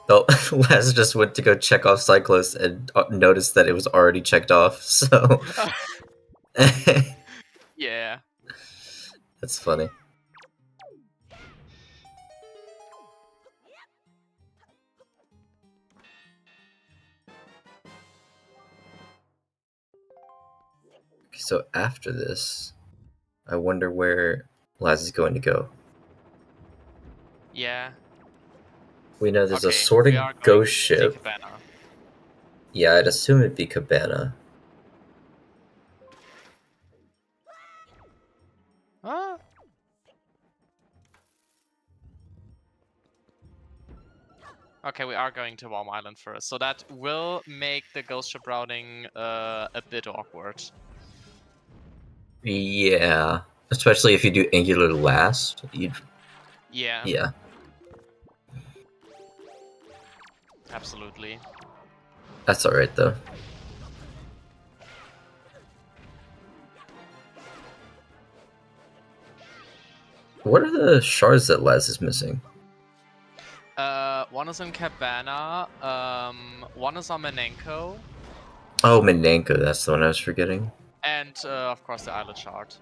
Oh, Les just went to go check off Cyclos and noticed that it was already checked off, so... Yeah. That's funny. So after this, I wonder where Laz is going to go. Yeah. We know there's a sorted ghost ship. Yeah, I'd assume it'd be Cabana. Okay, we are going to Warm Island first, so that will make the ghost ship routing a bit awkward. Yeah, especially if you do Angular last. Yeah. Yeah. Absolutely. That's alright though. What are the shards that Laz is missing? One is in Cabana, one is on Menenko, Oh, Minenko, that's the one I was forgetting. and of course the Islet Shard.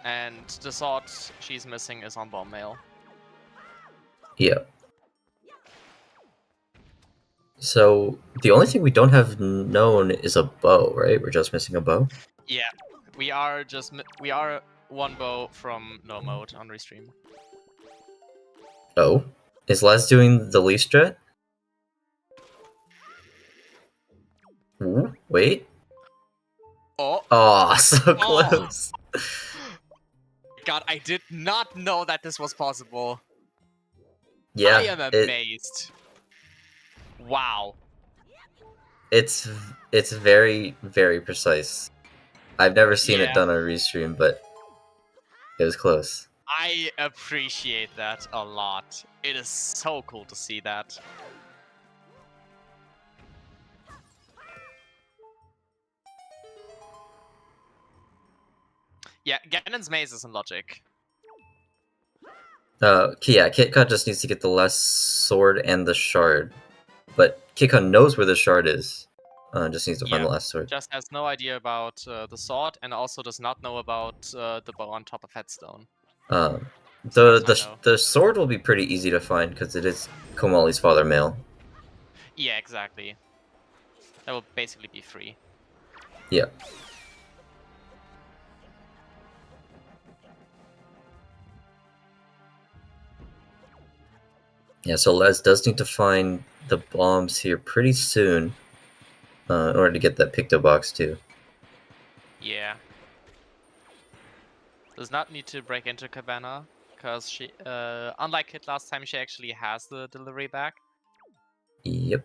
And the sword she's missing is on Bone Mail. Yeah. So the only thing we don't have known is a bow, right? We're just missing a bow. Yeah, we are one bow from no mode on restream. Oh, is Les doing the Lee strat? Ooh, wait. Oh, Oh, so close. God, I did not know that this was possible. Yeah, I am amazed. Wow. it's very, very precise. I've never seen it Yeah. done on restream, but it was close. I appreciate that a lot. It is so cool to see that. Yeah, Ganon's maze is in logic. Yeah, Kitcot just needs to get the last sword and the shard. But Kitcot knows where the shard is. Just needs to find the last sword. Just has no idea about the sword and also does not know about the bow on top of Headstone. The sword will be pretty easy to find because it is Komali's father male. Yeah, exactly. That will basically be free. Yeah. Yeah, so Les does need to find the bombs here pretty soon in order to get that Picto box too. Yeah. Does not need to break into Cabana, because she, unlike Kit last time, she actually has the delivery back. Yep.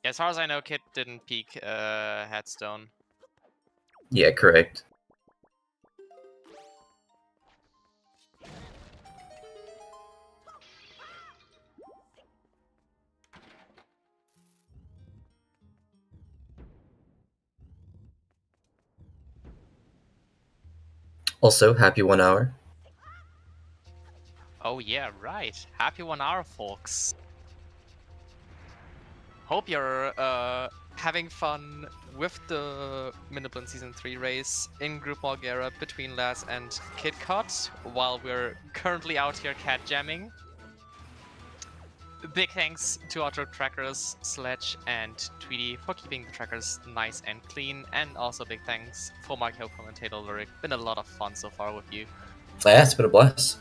As far as I know, Kit didn't peek Headstone. Yeah, correct. Also, happy 1 hour. Oh yeah, right. Happy 1 hour, folks. Hope you're having fun with the Miniblins Season 3 race in Group Molgera between Laz and Kitcot, while we're currently out here cat jamming. Big thanks to our trackers, Sledge and Tweety, for keeping the trackers nice and clean, and also big thanks for my co-commentator Lyric. Been a lot of fun so far with you. Yeah, it's been a blast.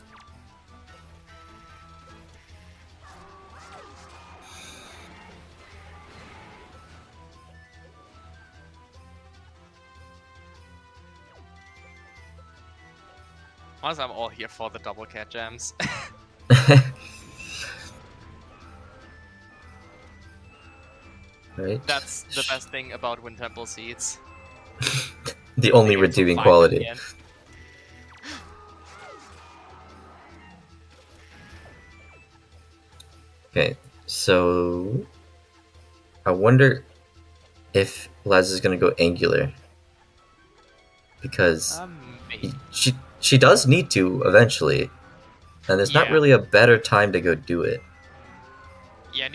Honestly, I'm all here for the double cat jams. Right. That's the best thing about Wind Temple Seeds. The only They get to redeeming fight at quality. the end. Okay, so I wonder if Laz is gonna go angular because Maybe. she does need to eventually, and there's not Yeah. really a better time to go do it. Yeah,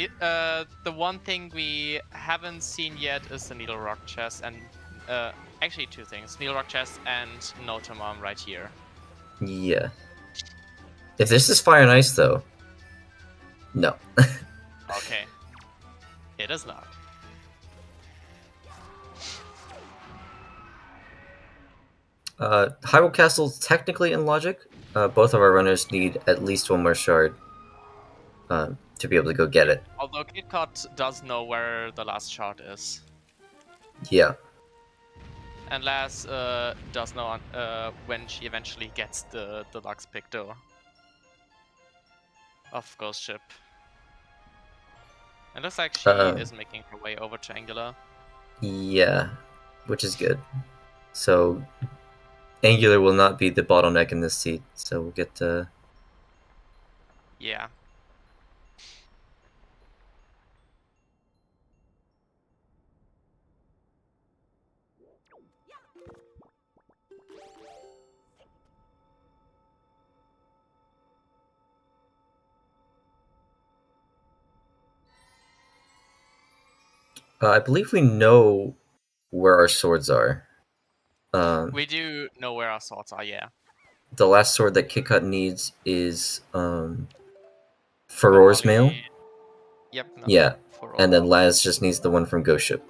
the one thing we haven't seen yet is the Needle Rock chest, and actually two things: Needle Rock chest and Notamam right here. Yeah. If this is Fire and Ice, though, no. Okay, it is not. Hyrule Castle's technically in logic. Both of our runners need at least one more shard to be able to go get it. Although Kitcot does know where the last shard is. Yeah. And Laz does know when she eventually gets the deluxe Picto of Ghost Ship. It looks like she is making her way over to Angular. Yeah, which is good. So Angular will not be the bottleneck in this seat, so we'll get to... Yeah. I believe we know where our swords are. We do know where our swords are, yeah. The last sword that Kitcot needs is Furor's Mail. Yep. No, Yeah, Furor. and then Laz just needs the one from Ghost Ship.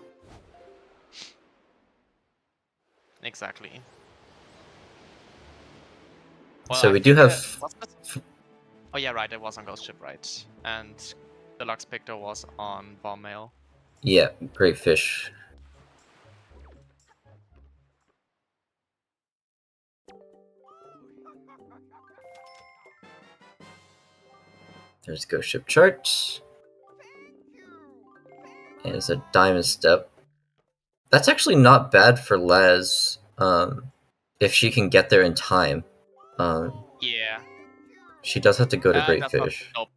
Exactly. Well, So I we do think, have. oh yeah, right. It was on Ghost Ship, right? And the Lux Pictor was on Bomb Mail. Yeah, great fish. There's Ghost Ship chart. And it's a Diamond Step. That's actually not bad for Laz, if she can get there in time. Yeah. She does have to go to Great That's not. Fish. Nope.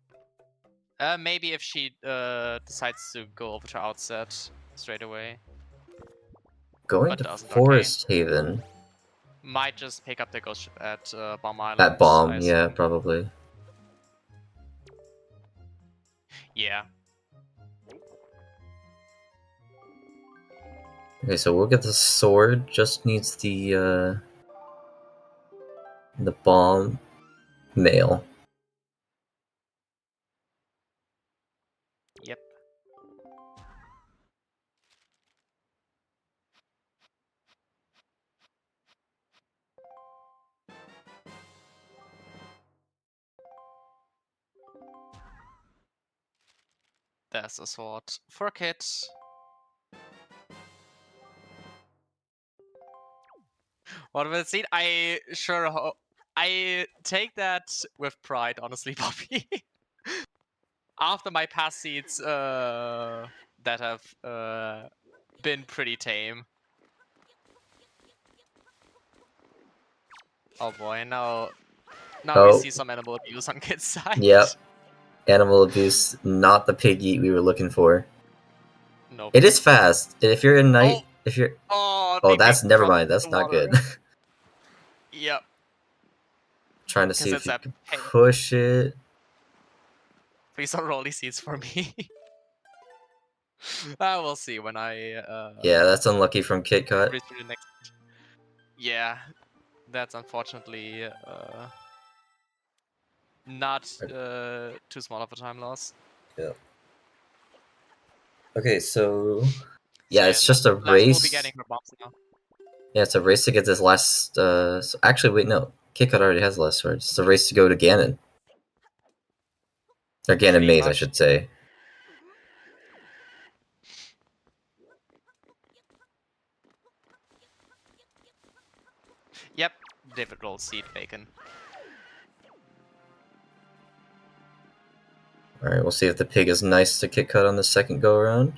Maybe if she decides to go over to Outset straight away. Going But to doesn't, Forest Haven. Might just pick up the Ghost Ship at Bomb Island. At I Bomb, yeah, assume. probably. Yeah. Okay, so we'll get the sword. Just needs the bomb mail. Yep. There's a sword for a kid. What will it see? I take that with pride, honestly, Bobby. After my past seeds that have been pretty tame. Oh boy, now we see some animal abuse on Kid's side. Yep. Animal abuse, not the pig eat we were looking for. Nope. It is fast. If you're in night, if you're... Oh, that's... never mind. That's not good. Yep. Trying to see if you can push it. Please don't roll these seeds for me. We'll see when I... Yeah, that's unlucky from Kitcot. Yeah, that's unfortunately not too small of a time loss. Yeah. Okay, so... Yeah, it's just a Laz race. will be getting her bombs now. Yeah, it's a race to get this last... Actually, wait, no. Kitcot already has the last sword. It's a race to go to Ganon. Or Ganon Maze, I should say. Yep, David rolled seed bacon. Alright, we'll see if the pig is nice to Kitcot on the second go around.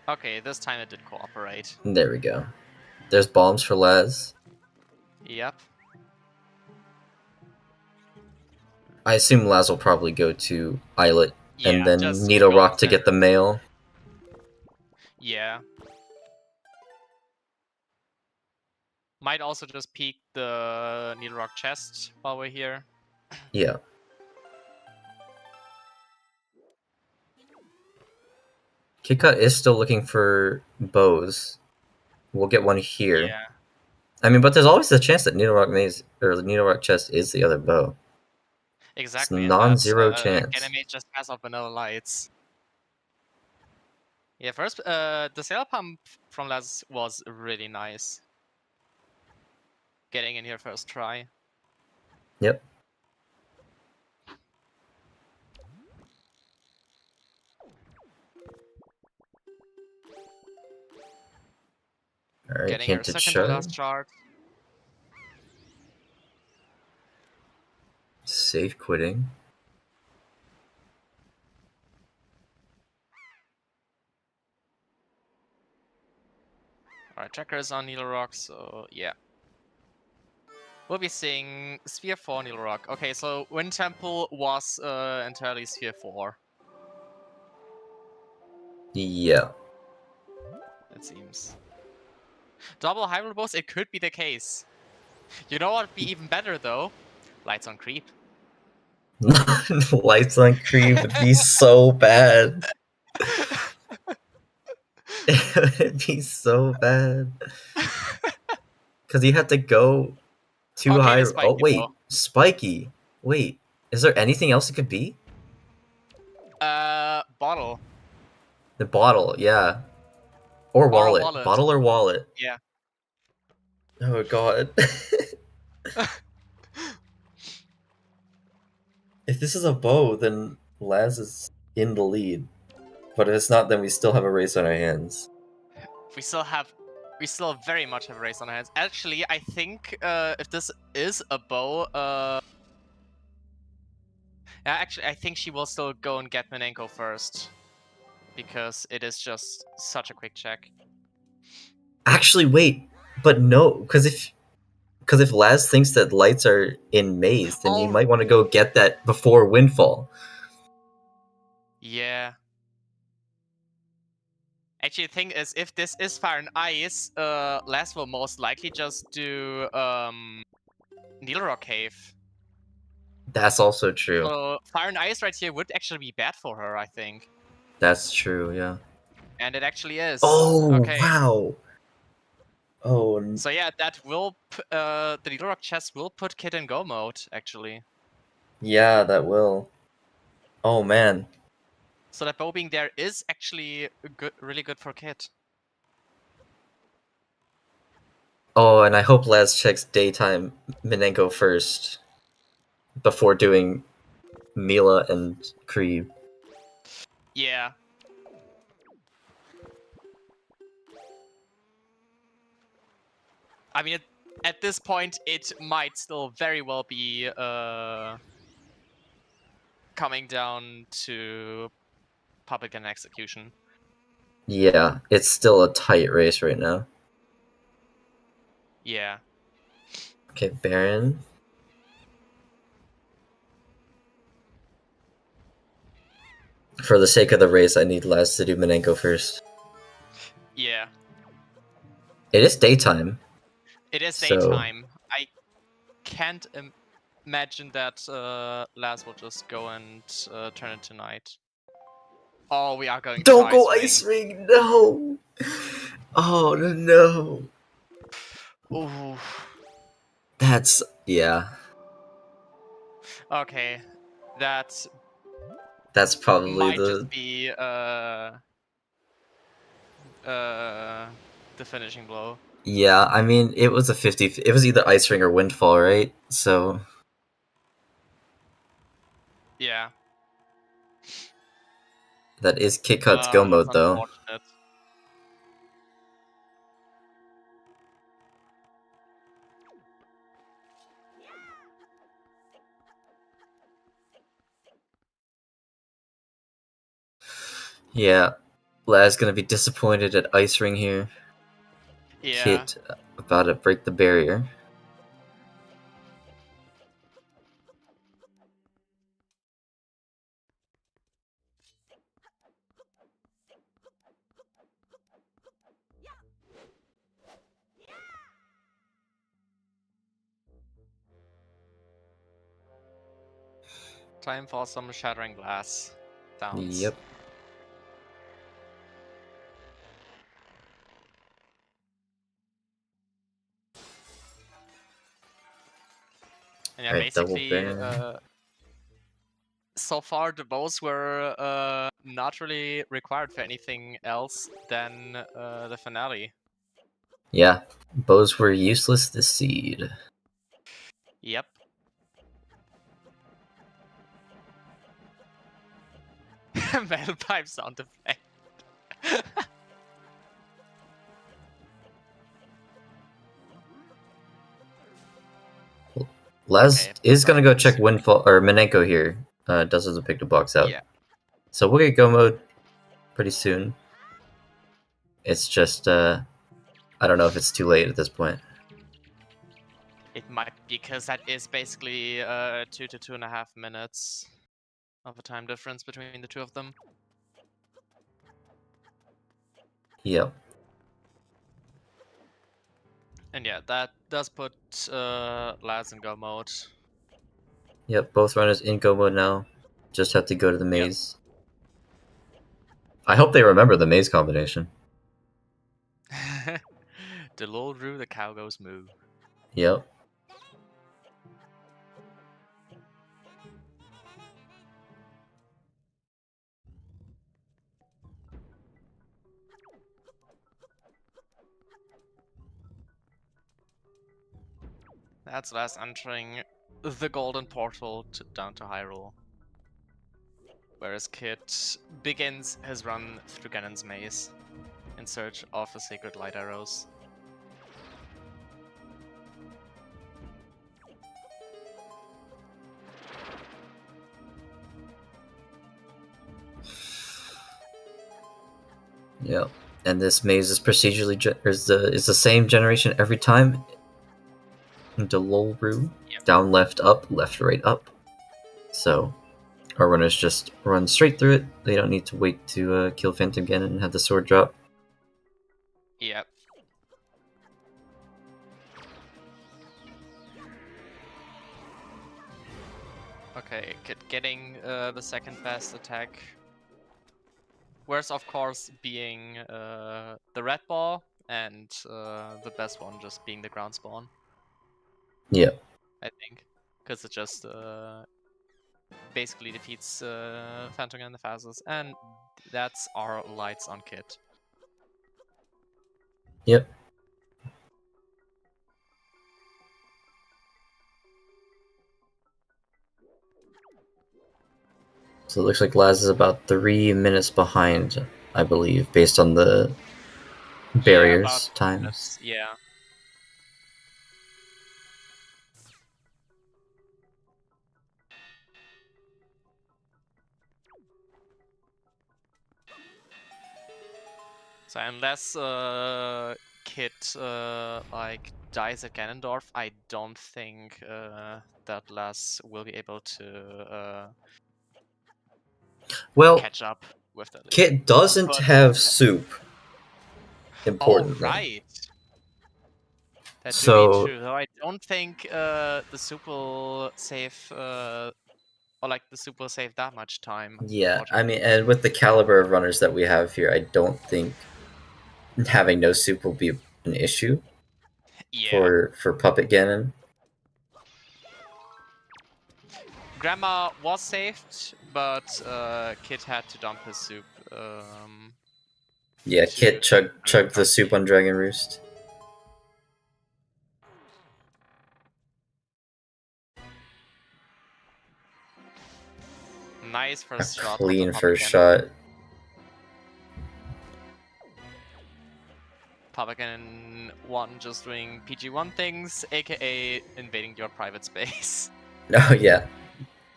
Okay, this time it did cooperate. There we go. There's bombs for Laz. Yep. I assume Laz will probably go to Islet and then Needle Rock to get the mail. Yeah. Might also just peek the Needle Rock chest while we're here. Yeah. Kitcot is still looking for bows. We'll get one here. Yeah. I mean, but there's always the chance that Needle Rock Maze or the Needle Rock chest is the other bow. Exactly. It's non-zero chance. Ganon just has up vanilla lights. Yeah, first, the sail pump from Laz was really nice. Getting in here first try. Yep. Alright, getting her hinted second to last shard. shard. Safe quitting. Alright, checkers on Needle Rock, so yeah. We'll be seeing Sphere 4 Needle Rock. Okay, so Wind Temple was entirely Sphere 4. Yeah. It seems. Double hybrid bows, it could be the case. You know what would be even better though? Lights on Creep. Lights on Creed would be so bad. It would be so bad. Because you have to go too Okay, high. the spiky Oh, wait. though. Spiky. Wait. Is there anything else it could be? Bottle. The bottle, yeah. Or Or a wallet. wallet. Bottle or wallet. Yeah. Oh, God. If this is a bow, then Laz is in the lead. But if it's not, then we still have a race on our hands. We still very much have a race on our hands. Actually, I think if this is a bow, yeah, actually, I think she will still go and get Minenko first. Because it is just such a quick check. Actually, wait. But no, because if Laz thinks that lights are in maze, then he might want to go get that before Windfall. Yeah. Actually, the thing is, if this is Fire and Ice, Laz will most likely just do Needle Rock Cave. That's also true. So Fire and Ice right here would actually be bad for her, I think. That's true, yeah. And it actually is. Oh, okay. wow. Oh. So yeah, that will the Needle Rock chest will put Kid in go mode, actually. Yeah, that will. Oh, man. So that bow being there is actually good, really good for Kid. Oh, and I hope Laz checks daytime Minenko first before doing Mila and Kree. Yeah. I mean, at this point, it might still very well be coming down to public and execution. Yeah, it's still a tight race right now. Yeah. Okay, Baron. For the sake of the race, I need Laz to do Minenko first. Yeah. It is daytime. It is so... daytime. I can't imagine that Laz will just go and turn it to night. Oh, we are going Don't to go Ice Ice Ring, no! Oh, no. Ooh. That's... yeah. Okay. That That's probably might the... just be the finishing blow. Yeah, I mean, it was a 50... It was either Ice Ring or Windfall, right? So... Yeah. That is Kitcot's go mode, That's though. unfortunate. Yeah, Laz gonna be disappointed at Ice Ring here. Yeah. Kit about to break the barrier. Time for some shattering glass sounds. Yep. And yeah, Alright, double basically, Baron. so far the bows were not really required for anything else than the finale. Yeah, bows were useless this seed. Yep. Metal pipe sound effect. Laz Okay, is gonna go check Windfall or Minenko here. Doesn't pick the box out. Yeah. So we'll get go mode pretty soon. It's just I don't know if it's too late at this point. It might, because that is basically 2 to 2.5 minutes of a time difference between the two of them. Yep. And yeah, that does put Laz in go mode. Yep, both runners in go mode now. Just have to go to the maze. I hope they remember the maze combination. The lol roo, the cow goes moo. Yep. That's Laz entering the golden portal down to Hyrule. Whereas Kit begins his run through Ganon's maze in search of the sacred light arrows. Yep. And this maze is procedurally is the same generation every time. Into Lolru, down, left, up, right, up. So our runners just run straight through it. They don't need to wait to kill Phantom Ganon and have the sword drop. Yep. Okay, Kit getting the second best attack. Worst, of course, being the red ball, and the best one just being the ground spawn. Yeah. I think, because it just basically defeats Phantom Ganon the fastest, and that's our lights on Kit. Yep. So it looks like Laz is about 3 minutes behind, I believe, based on the barriers times. Yeah. So unless Kit like dies at Ganondorf, I don't think that Laz will be able to catch up with the lead. Kit doesn't have soup. Importantly. Oh, right. That do be true, though I don't think the soup will save or like the soup will save that much time. Yeah, I mean, and with the caliber of runners that we have here, I don't think having no soup will be an issue. Yeah. For Puppet Ganon. Grandma was saved, but Kit had to dump his soup. Yeah, Kit chugged the soup on Dragon Roost. Nice first shot. Clean first shot. Puppet Ganon 1 just doing PG-1 things, aka invading your private space. Oh yeah.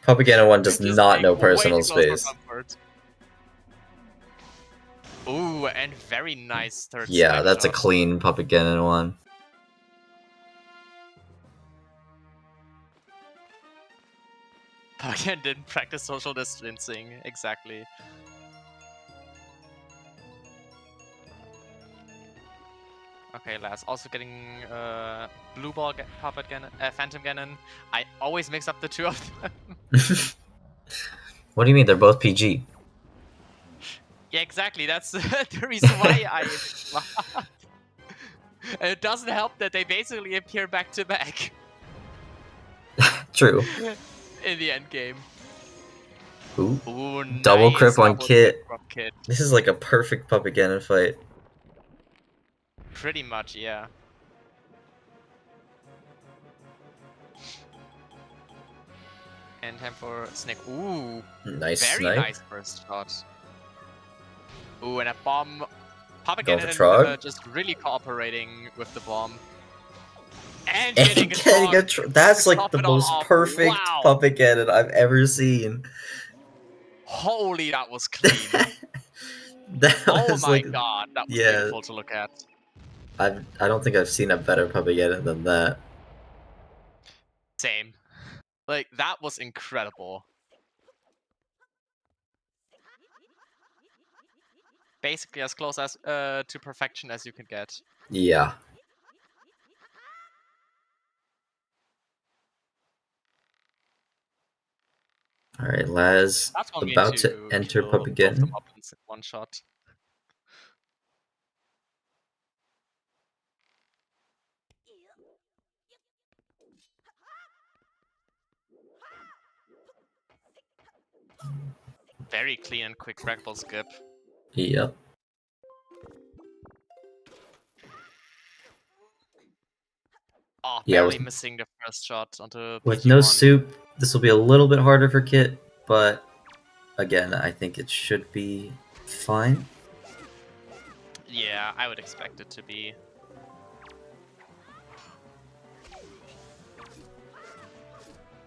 Puppet Ganon 1 does not know personal space. Ooh, and very nice third Yeah, that's shot. a clean Puppet Ganon 1. Puppet Ganon didn't practice social distancing, exactly. Okay, Laz, also getting blue ball Puppet Ganon, Phantom Ganon. I always mix up the two of them. What do you mean? They're both PG. Yeah, exactly. That's the reason why I. And it doesn't help that they basically appear back to back. True. In the end game. Ooh. Nice double crip on Kit. This is like a perfect Puppet Ganon fight. Pretty much, yeah. And time for Snake. Ooh. Nice Very snipe. nice first shot. Ooh, and a bomb. Puppet Going for Ganon just really cooperating with the bomb. And getting a that's like the most perfect Puppet Ganon I've ever seen. Holy, that was clean. Oh my god, that was beautiful to look at. I don't think I've seen a better Puppet Ganon than that. Same. Like, that was incredible. Basically as close as to perfection as you can get. Yeah. All right, Laz That's one way about to to enter kill pub both the again. Moblins in one shot. Very clean and quick Ragdoll skip. Yep. Oh, Yeah, barely missing the first shot onto with PG1. no soup, this will be a little bit harder for Kit, but again, I think it should be fine. Yeah, I would expect it to be.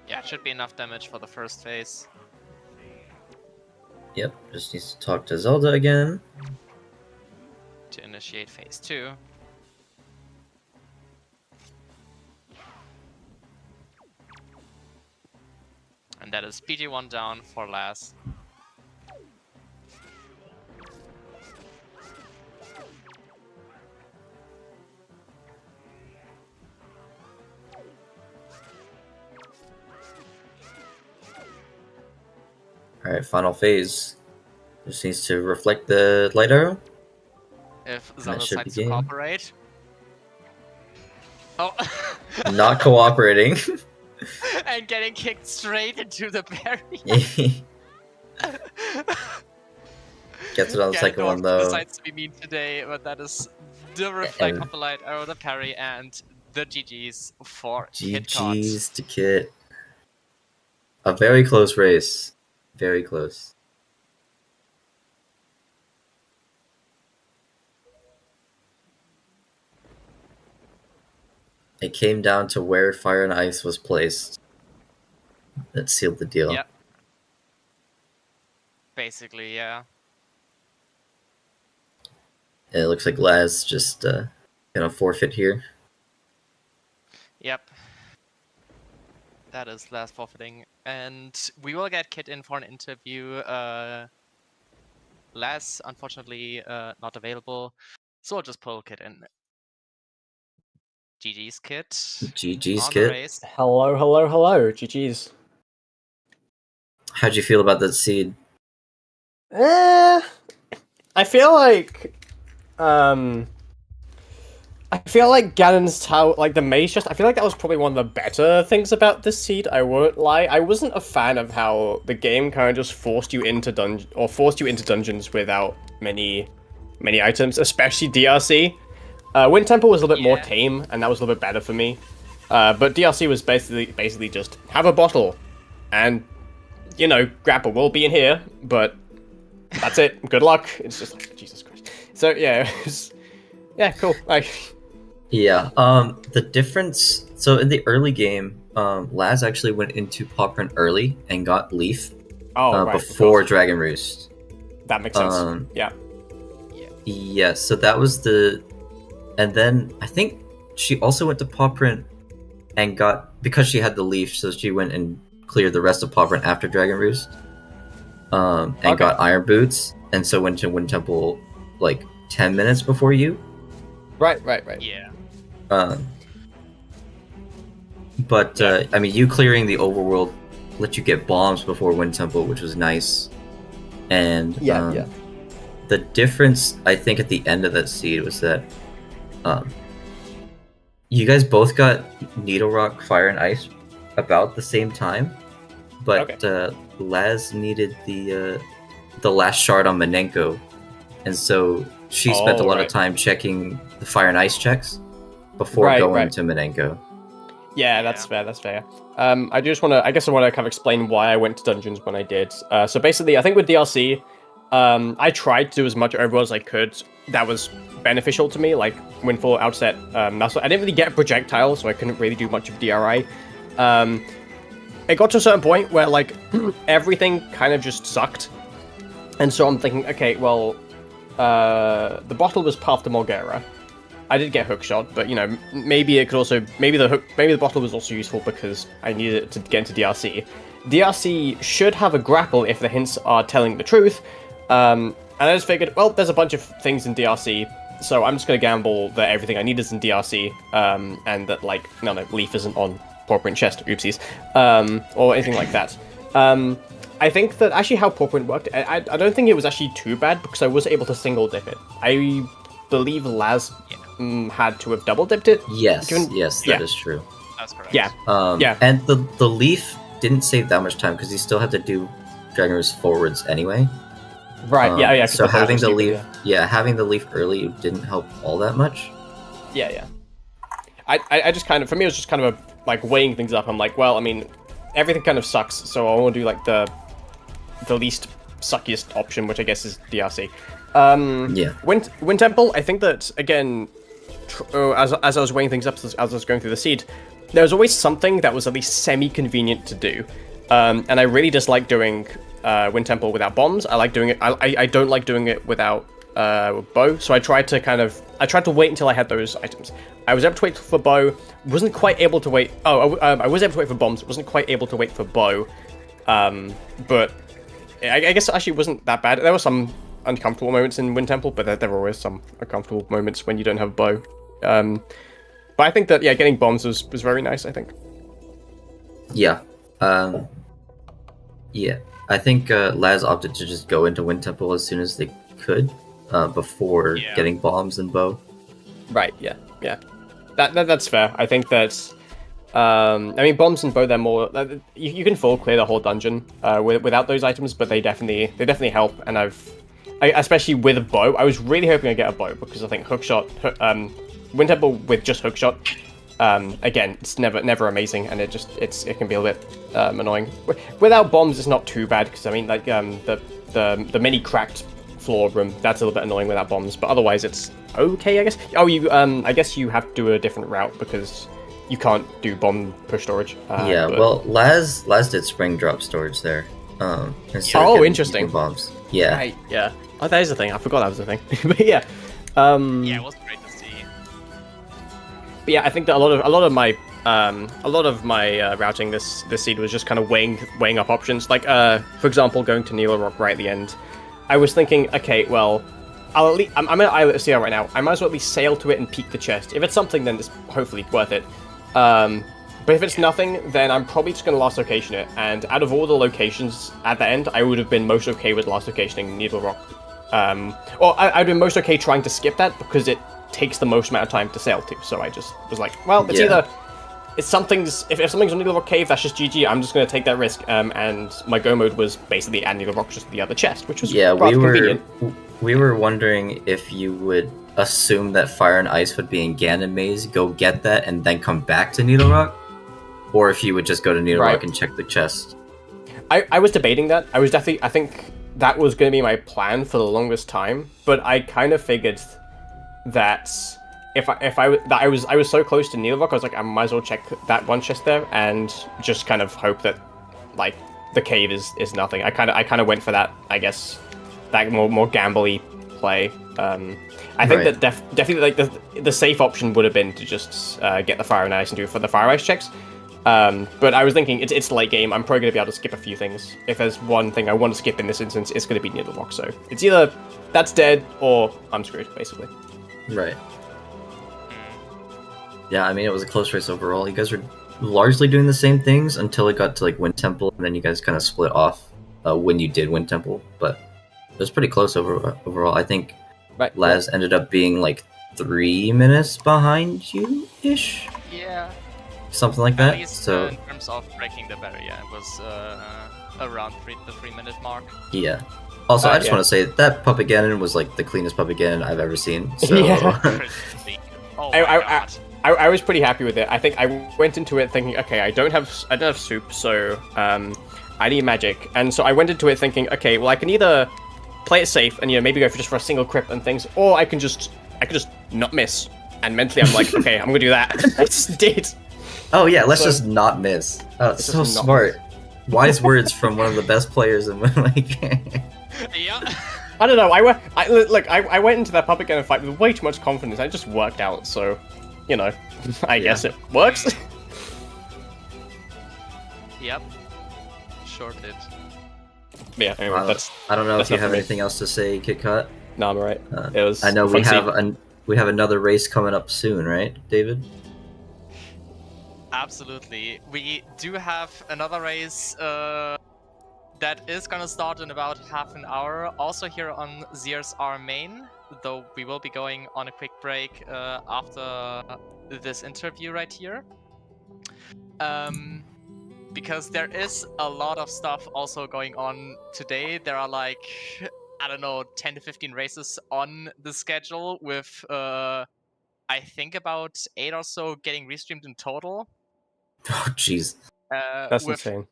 Yeah, it should be enough damage for the first phase. Yep, just needs to talk to Zelda again. To initiate phase 2. And that is PG1 down for Laz. Alright, final phase. Just needs to reflect the light arrow. If that Zelda should be decides to game. cooperate. Oh! Not cooperating. And getting kicked straight into the parry. Gets it on the second one though. Decides to be mean today, but that is the reflect of the light arrow, the parry, and the GG's for Kitcot. GG's to Kit. A very close race. Very close. It came down to where Fire and Ice was placed. That sealed the deal. Yep. Basically, yeah. And it looks like Laz just gonna forfeit here. Yep. That is Laz forfeiting. And we will get Kit in for an interview. Laz, unfortunately, not available. So I'll just pull Kit in. GG's Kit. GG's on Kit. the race. Hello, hello, hello. GG's. How'd you feel about that seed? I feel like, Ganon's tower, like the maze chest, I feel like that was probably one of the better things about this seed, I won't lie. I wasn't a fan of how the game kind of just forced you into dungeons without many items, especially DRC. Wind Temple was a little bit more tame, and that was a little bit better for me. But DRC was basically just have a bottle, and, you know, grapple will be in here, but that's it. Good luck. It's just like, Jesus Christ. So, yeah, yeah, cool. Yeah, the difference... So, in the early game, Laz actually went into Poprin early and got Leaf before Dragon Roost. That makes sense. Yeah. Yeah, so that was the... And then, I think she also went to Poprin and got... Because she had the Leaf, so she went and cleared the rest of Poprin after Dragon Roost. And got Iron Boots, and so went to Wind Temple, like, 10 minutes before you. Right. Yeah. But I mean, you clearing the overworld let you get bombs before Wind Temple, which was nice. And the difference, I think, at the end of that seed was that you guys both got Needle Rock, Fire, and Ice about the same time, but Laz needed the last shard on Manenko, and so she spent a lot of time checking the Fire and Ice checks before going to Manenko. Yeah, that's fair. I guess I want to kind of explain why I went to dungeons when I did. So basically, I think with DRC, I tried to do as much overworld as I could that was beneficial to me, like Windfall, Outset, I didn't really get a projectile, so I couldn't really do much of DRI. It got to a certain point where, like, everything kind of just sucked. And so I'm thinking, okay, well, the bottle was path to Molgera. I did get hookshot, but, you know, maybe it could also... Maybe the bottle was also useful because I needed it to get into DRC. DRC should have a grapple if the hints are telling the truth. And I just figured, well, there's a bunch of things in DRC, so I'm just going to gamble that everything I need is in DRC, and that, like, no, Leaf isn't on Pauper and Chest, oopsies, or anything like that. I think that actually how Pawprint worked, I don't think it was actually too bad because I was able to single dip it. I believe Laz had to have double dipped it. Yes, that is true. That's correct. Yeah. And the leaf didn't save that much time because he still had to do Dragon Roost forwards anyway. Right. Yeah. So having the leaf, having the leaf early didn't help all that much. Yeah. I just kind of, for me, it was just kind of like weighing things up. I'm like, well, I mean, everything kind of sucks, so I want to do like the least suckiest option, which I guess is DRC. Wind Temple, I think that, again, as I was weighing things up, as I was going through the seed, there was always something that was at least semi-convenient to do. And I really dislike doing Wind Temple without bombs. I like doing it, I don't like doing it without bow, so I tried to wait until I had those items. I was able to wait for bow, wasn't quite able to wait, I was able to wait for bombs, wasn't quite able to wait for bow, but I guess it actually wasn't that bad. There were some uncomfortable moments in Wind Temple, but there were always some uncomfortable moments when you don't have bow. But I think that, getting bombs was very nice, I think. Yeah. I think Laz opted to just go into Wind Temple as soon as they could, before getting bombs and bow. Right, yeah. That's fair. I think that, I mean, bombs and bow, they're more, you can full clear the whole dungeon without those items, but they definitely help, and especially with a bow, I was really hoping I'd get a bow, because I think hookshot, Wind Temple with just hookshot, again, it's never amazing, and it can be a little bit annoying. Without bombs, it's not too bad, because I mean, like, the mini cracked floor room, that's a little bit annoying without bombs, but otherwise it's okay, I guess. I guess you have to do a different route, because you can't do bomb push storage. Well, Laz did spring drop storage there. Interesting. Bombs. Yeah. Right, yeah. Oh, that is a thing. I forgot that was a thing. But yeah. It was great to see. But yeah, I think that a lot of my routing this seed was just kind of weighing up options. Like, for example, going to Needle Rock right at the end. I was thinking, okay, well, I'm at Islet of Sea right now. I might as well at least sail to it and peek the chest. If it's something, then it's hopefully worth it. But if it's nothing, then I'm probably just going to last location it. And out of all the locations at the end, I would have been most okay with last locationing Needle Rock. Or I'd been most okay trying to skip that because it takes the most amount of time to sail to. So I just was like, well, it's either... If something's on Needle Rock Cave, that's just GG. I'm just going to take that risk. And my go mode was basically at Needle Rock, just the other chest, which was rather convenient. We were wondering if you would assume that Fire and Ice would be in Ganon Maze, go get that, and then come back to Needle Rock, or if you would just go to Needle Rock and check the chest. I was debating that. I think that was going to be my plan for the longest time, but I kind of figured that I was so close to Needle Rock, I was like, I might as well check that one chest there and just kind of hope that, like, the cave is nothing. I kind of went for that, I guess, that more gamble-y play. I think that definitely, like, the safe option would have been to just get the Fire and Ice and do it for the Fire Ice checks. But I was thinking, it's late game, I'm probably going to be able to skip a few things. If there's one thing I want to skip in this instance, it's going to be Needle Rock, so it's either that's dead or I'm screwed, basically. Right. Yeah, I mean, it was a close race overall. You guys were largely doing the same things until it got to, like, Wind Temple, and then you guys kind of split off when you did Wind Temple, but it was pretty close overall. I think Laz ended up being, like, 3 minutes behind you-ish? Yeah. Something like that. At least, so in terms of breaking the barrier, it was around the 3 minute mark. Yeah. Also, I just want to say that Puppet Ganon was, like, the cleanest Puppet Ganon I've ever seen. So. Oh my God. I was pretty happy with it. I think I went into it thinking, okay, I don't have soup, so I need magic, and so I went into it thinking, okay, well, I can either play it safe and maybe go for a single crit and things, or I can just not miss. And mentally, I'm like, okay, I'm gonna do that. I just did. Oh yeah, let's just not miss. Oh, it's so smart. Wise words from one of the best players in like. Yeah. I don't know. I went into that Puppet Ganon fight with way too much confidence. It just worked out, so. I guess it works. Yep. Sure did. Yeah, anyway, I don't know if you have anything else to say, Kitcot. No, I'm alright. It was. I know we have another race coming up soon, right, David? Absolutely. We do have another race that is gonna start in about half an hour. Also here on ZSR main, though we will be going on a quick break after this interview right here. Because there is a lot of stuff also going on today. There are like, I don't know, 10 to 15 races on the schedule with, I think about 8 or so getting restreamed in total. Oh, jeez. That's with insane.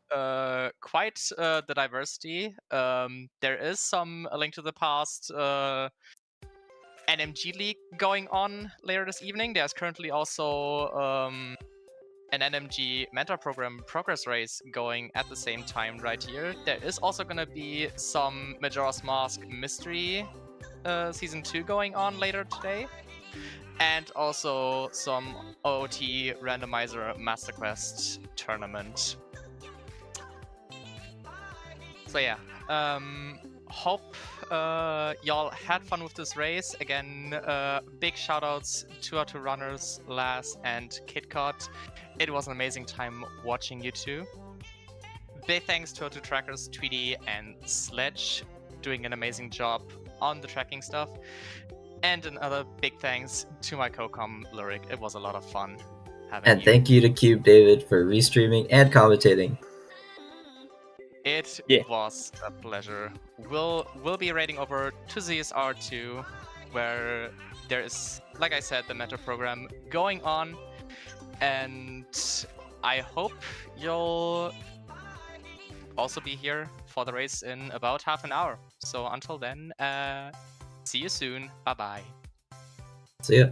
quite the diversity. There is some A Link to the Past NMG League going on later this evening. There's currently also an NMG mentor program progress race going at the same time right here. There is also going to be some Majora's Mask Mystery Season 2 going on later today. And also some OOT Randomizer Master Quest tournament. So yeah, hope y'all had fun with this race. Again, big shoutouts to our two runners, Laz and Kitcot. It was an amazing time watching you two. Big thanks to our two trackers, Tweety and Sledge, doing an amazing job on the tracking stuff. And another big thanks to my co-com, Lyric. It was a lot of fun having And you. thank you to Cube David for restreaming and commentating. It was a pleasure. We'll be raiding over to ZSR2, where there is, like I said, the mentor program going on. And I hope you'll also be here for the race in about half an hour. So until then, see you soon. Bye-bye. See ya.